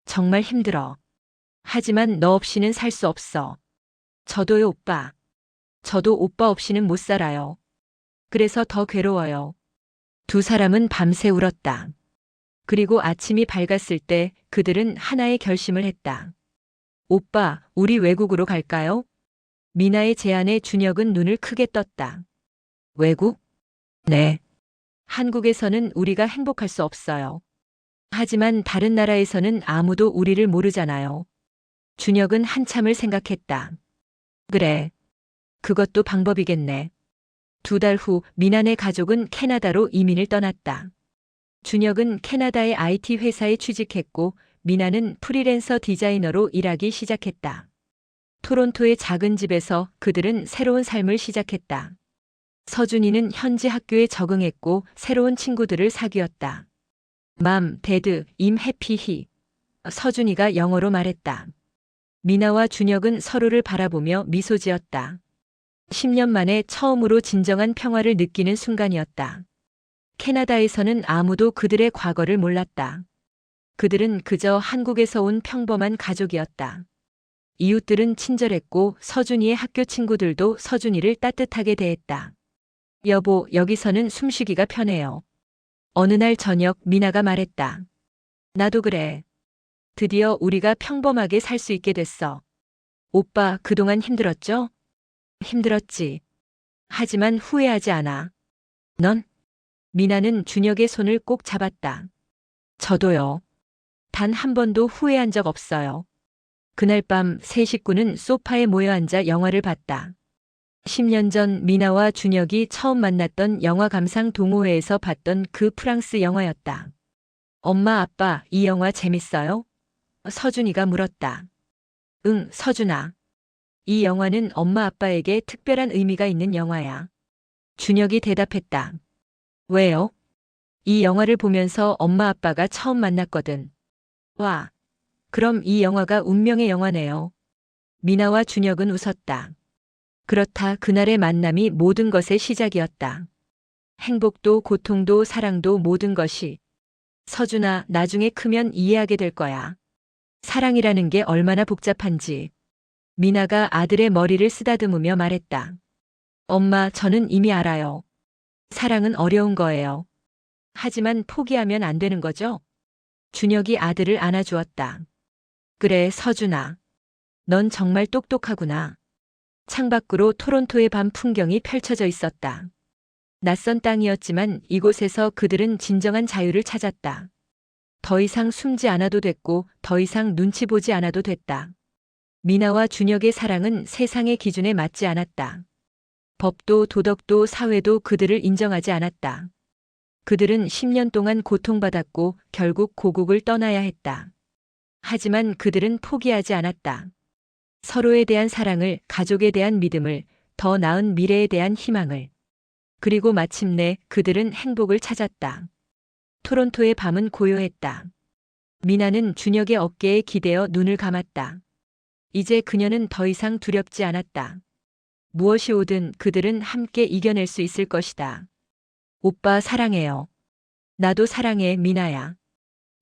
정말 힘들어. 하지만 너 없이는 살 수 없어. 저도요, 오빠. 저도 오빠 없이는 못 살아요. 그래서 더 괴로워요. 두 사람은 밤새 울었다. 그리고 아침이 밝았을 때 그들은 하나의 결심을 했다. 오빠, 우리 외국으로 갈까요? 미나의 제안에 준혁은 눈을 크게 떴다. 외국? 네. 한국에서는 우리가 행복할 수 없어요. 하지만 다른 나라에서는 아무도 우리를 모르잖아요. 준혁은 한참을 생각했다. 그래. 그것도 방법이겠네. 2달 후 미나네 가족은 캐나다로 이민을 떠났다. 준혁은 캐나다의 IT 회사에 취직했고 미나는 프리랜서 디자이너로 일하기 시작했다. 토론토의 작은 집에서 그들은 새로운 삶을 시작했다. 서준이는 현지 학교에 적응했고 새로운 친구들을 사귀었다. 맘, 데드, 임 해피히. 서준이가 영어로 말했다. 미나와 준혁은 서로를 바라보며 미소 지었다. 10년 만에 처음으로 진정한 평화를 느끼는 순간이었다. 캐나다에서는 아무도 그들의 과거를 몰랐다. 그들은 그저 한국에서 온 평범한 가족이었다. 이웃들은 친절했고 서준이의 학교 친구들도 서준이를 따뜻하게 대했다. 여보, 여기서는 숨쉬기가 편해요. 어느 날 저녁 미나가 말했다. 나도 그래. 드디어 우리가 평범하게 살 수 있게 됐어. 오빠, 그동안 힘들었죠? 힘들었지. 하지만 후회하지 않아. 넌? 미나는 준혁의 손을 꼭 잡았다. 저도요. 단 한 번도 후회한 적 없어요. 그날 밤 세 식구는 소파에 모여 앉아 영화를 봤다. 10년 전 미나와 준혁이 처음 만났던 영화 감상 동호회에서 봤던 그 프랑스 영화였다. 엄마, 아빠, 이 영화 재밌어요? 서준이가 물었다. 응, 서준아. 이 영화는 엄마 아빠에게 특별한 의미가 있는 영화야. 준혁이 대답했다. 왜요? 이 영화를 보면서 엄마 아빠가 처음 만났거든. 와, 그럼 이 영화가 운명의 영화네요. 미나와 준혁은 웃었다. 그렇다, 그날의 만남이 모든 것의 시작이었다. 행복도 고통도 사랑도 모든 것이. 서준아, 나중에 크면 이해하게 될 거야. 사랑이라는 게 얼마나 복잡한지. 미나가 아들의 머리를 쓰다듬으며 말했다. 엄마, 저는 이미 알아요. 사랑은 어려운 거예요. 하지만 포기하면 안 되는 거죠? 준혁이 아들을 안아주었다. 그래, 서준아. 넌 정말 똑똑하구나. 창밖으로 토론토의 밤 풍경이 펼쳐져 있었다. 낯선 땅이었지만 이곳에서 그들은 진정한 자유를 찾았다. 더 이상 숨지 않아도 됐고 더 이상 눈치 보지 않아도 됐다. 미나와 준혁의 사랑은 세상의 기준에 맞지 않았다. 법도 도덕도 사회도 그들을 인정하지 않았다. 그들은 10년 동안 고통받았고 결국 고국을 떠나야 했다. 하지만 그들은 포기하지 않았다. 서로에 대한 사랑을, 가족에 대한 믿음을, 더 나은 미래에 대한 희망을. 그리고 마침내 그들은 행복을 찾았다. 토론토의 밤은 고요했다. 미나는 준혁의 어깨에 기대어 눈을 감았다. 이제 그녀는 더 이상 두렵지 않았다. 무엇이 오든 그들은 함께 이겨낼 수 있을 것이다. 오빠 사랑해요. 나도 사랑해, 미나야.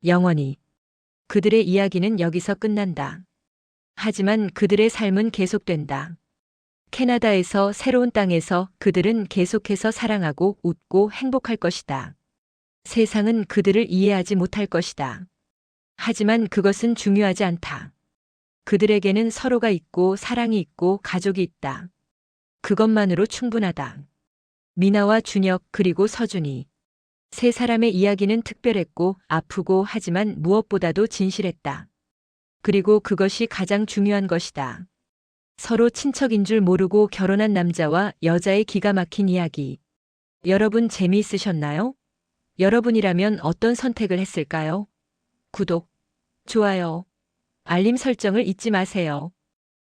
영원히. 그들의 이야기는 여기서 끝난다. 하지만 그들의 삶은 계속된다. 캐나다에서 새로운 땅에서 그들은 계속해서 사랑하고 웃고 행복할 것이다. 세상은 그들을 이해하지 못할 것이다. 하지만 그것은 중요하지 않다. 그들에게는 서로가 있고 사랑이 있고 가족이 있다. 그것만으로 충분하다. 미나와 준혁 그리고 서준이. 세 사람의 이야기는 특별했고 아프고 하지만 무엇보다도 진실했다. 그리고 그것이 가장 중요한 것이다. 서로 친척인 줄 모르고 결혼한 남자와 여자의 기가 막힌 이야기. 여러분 재미있으셨나요? 여러분이라면 어떤 선택을 했을까요? 구독, 좋아요, 알림 설정을 잊지 마세요.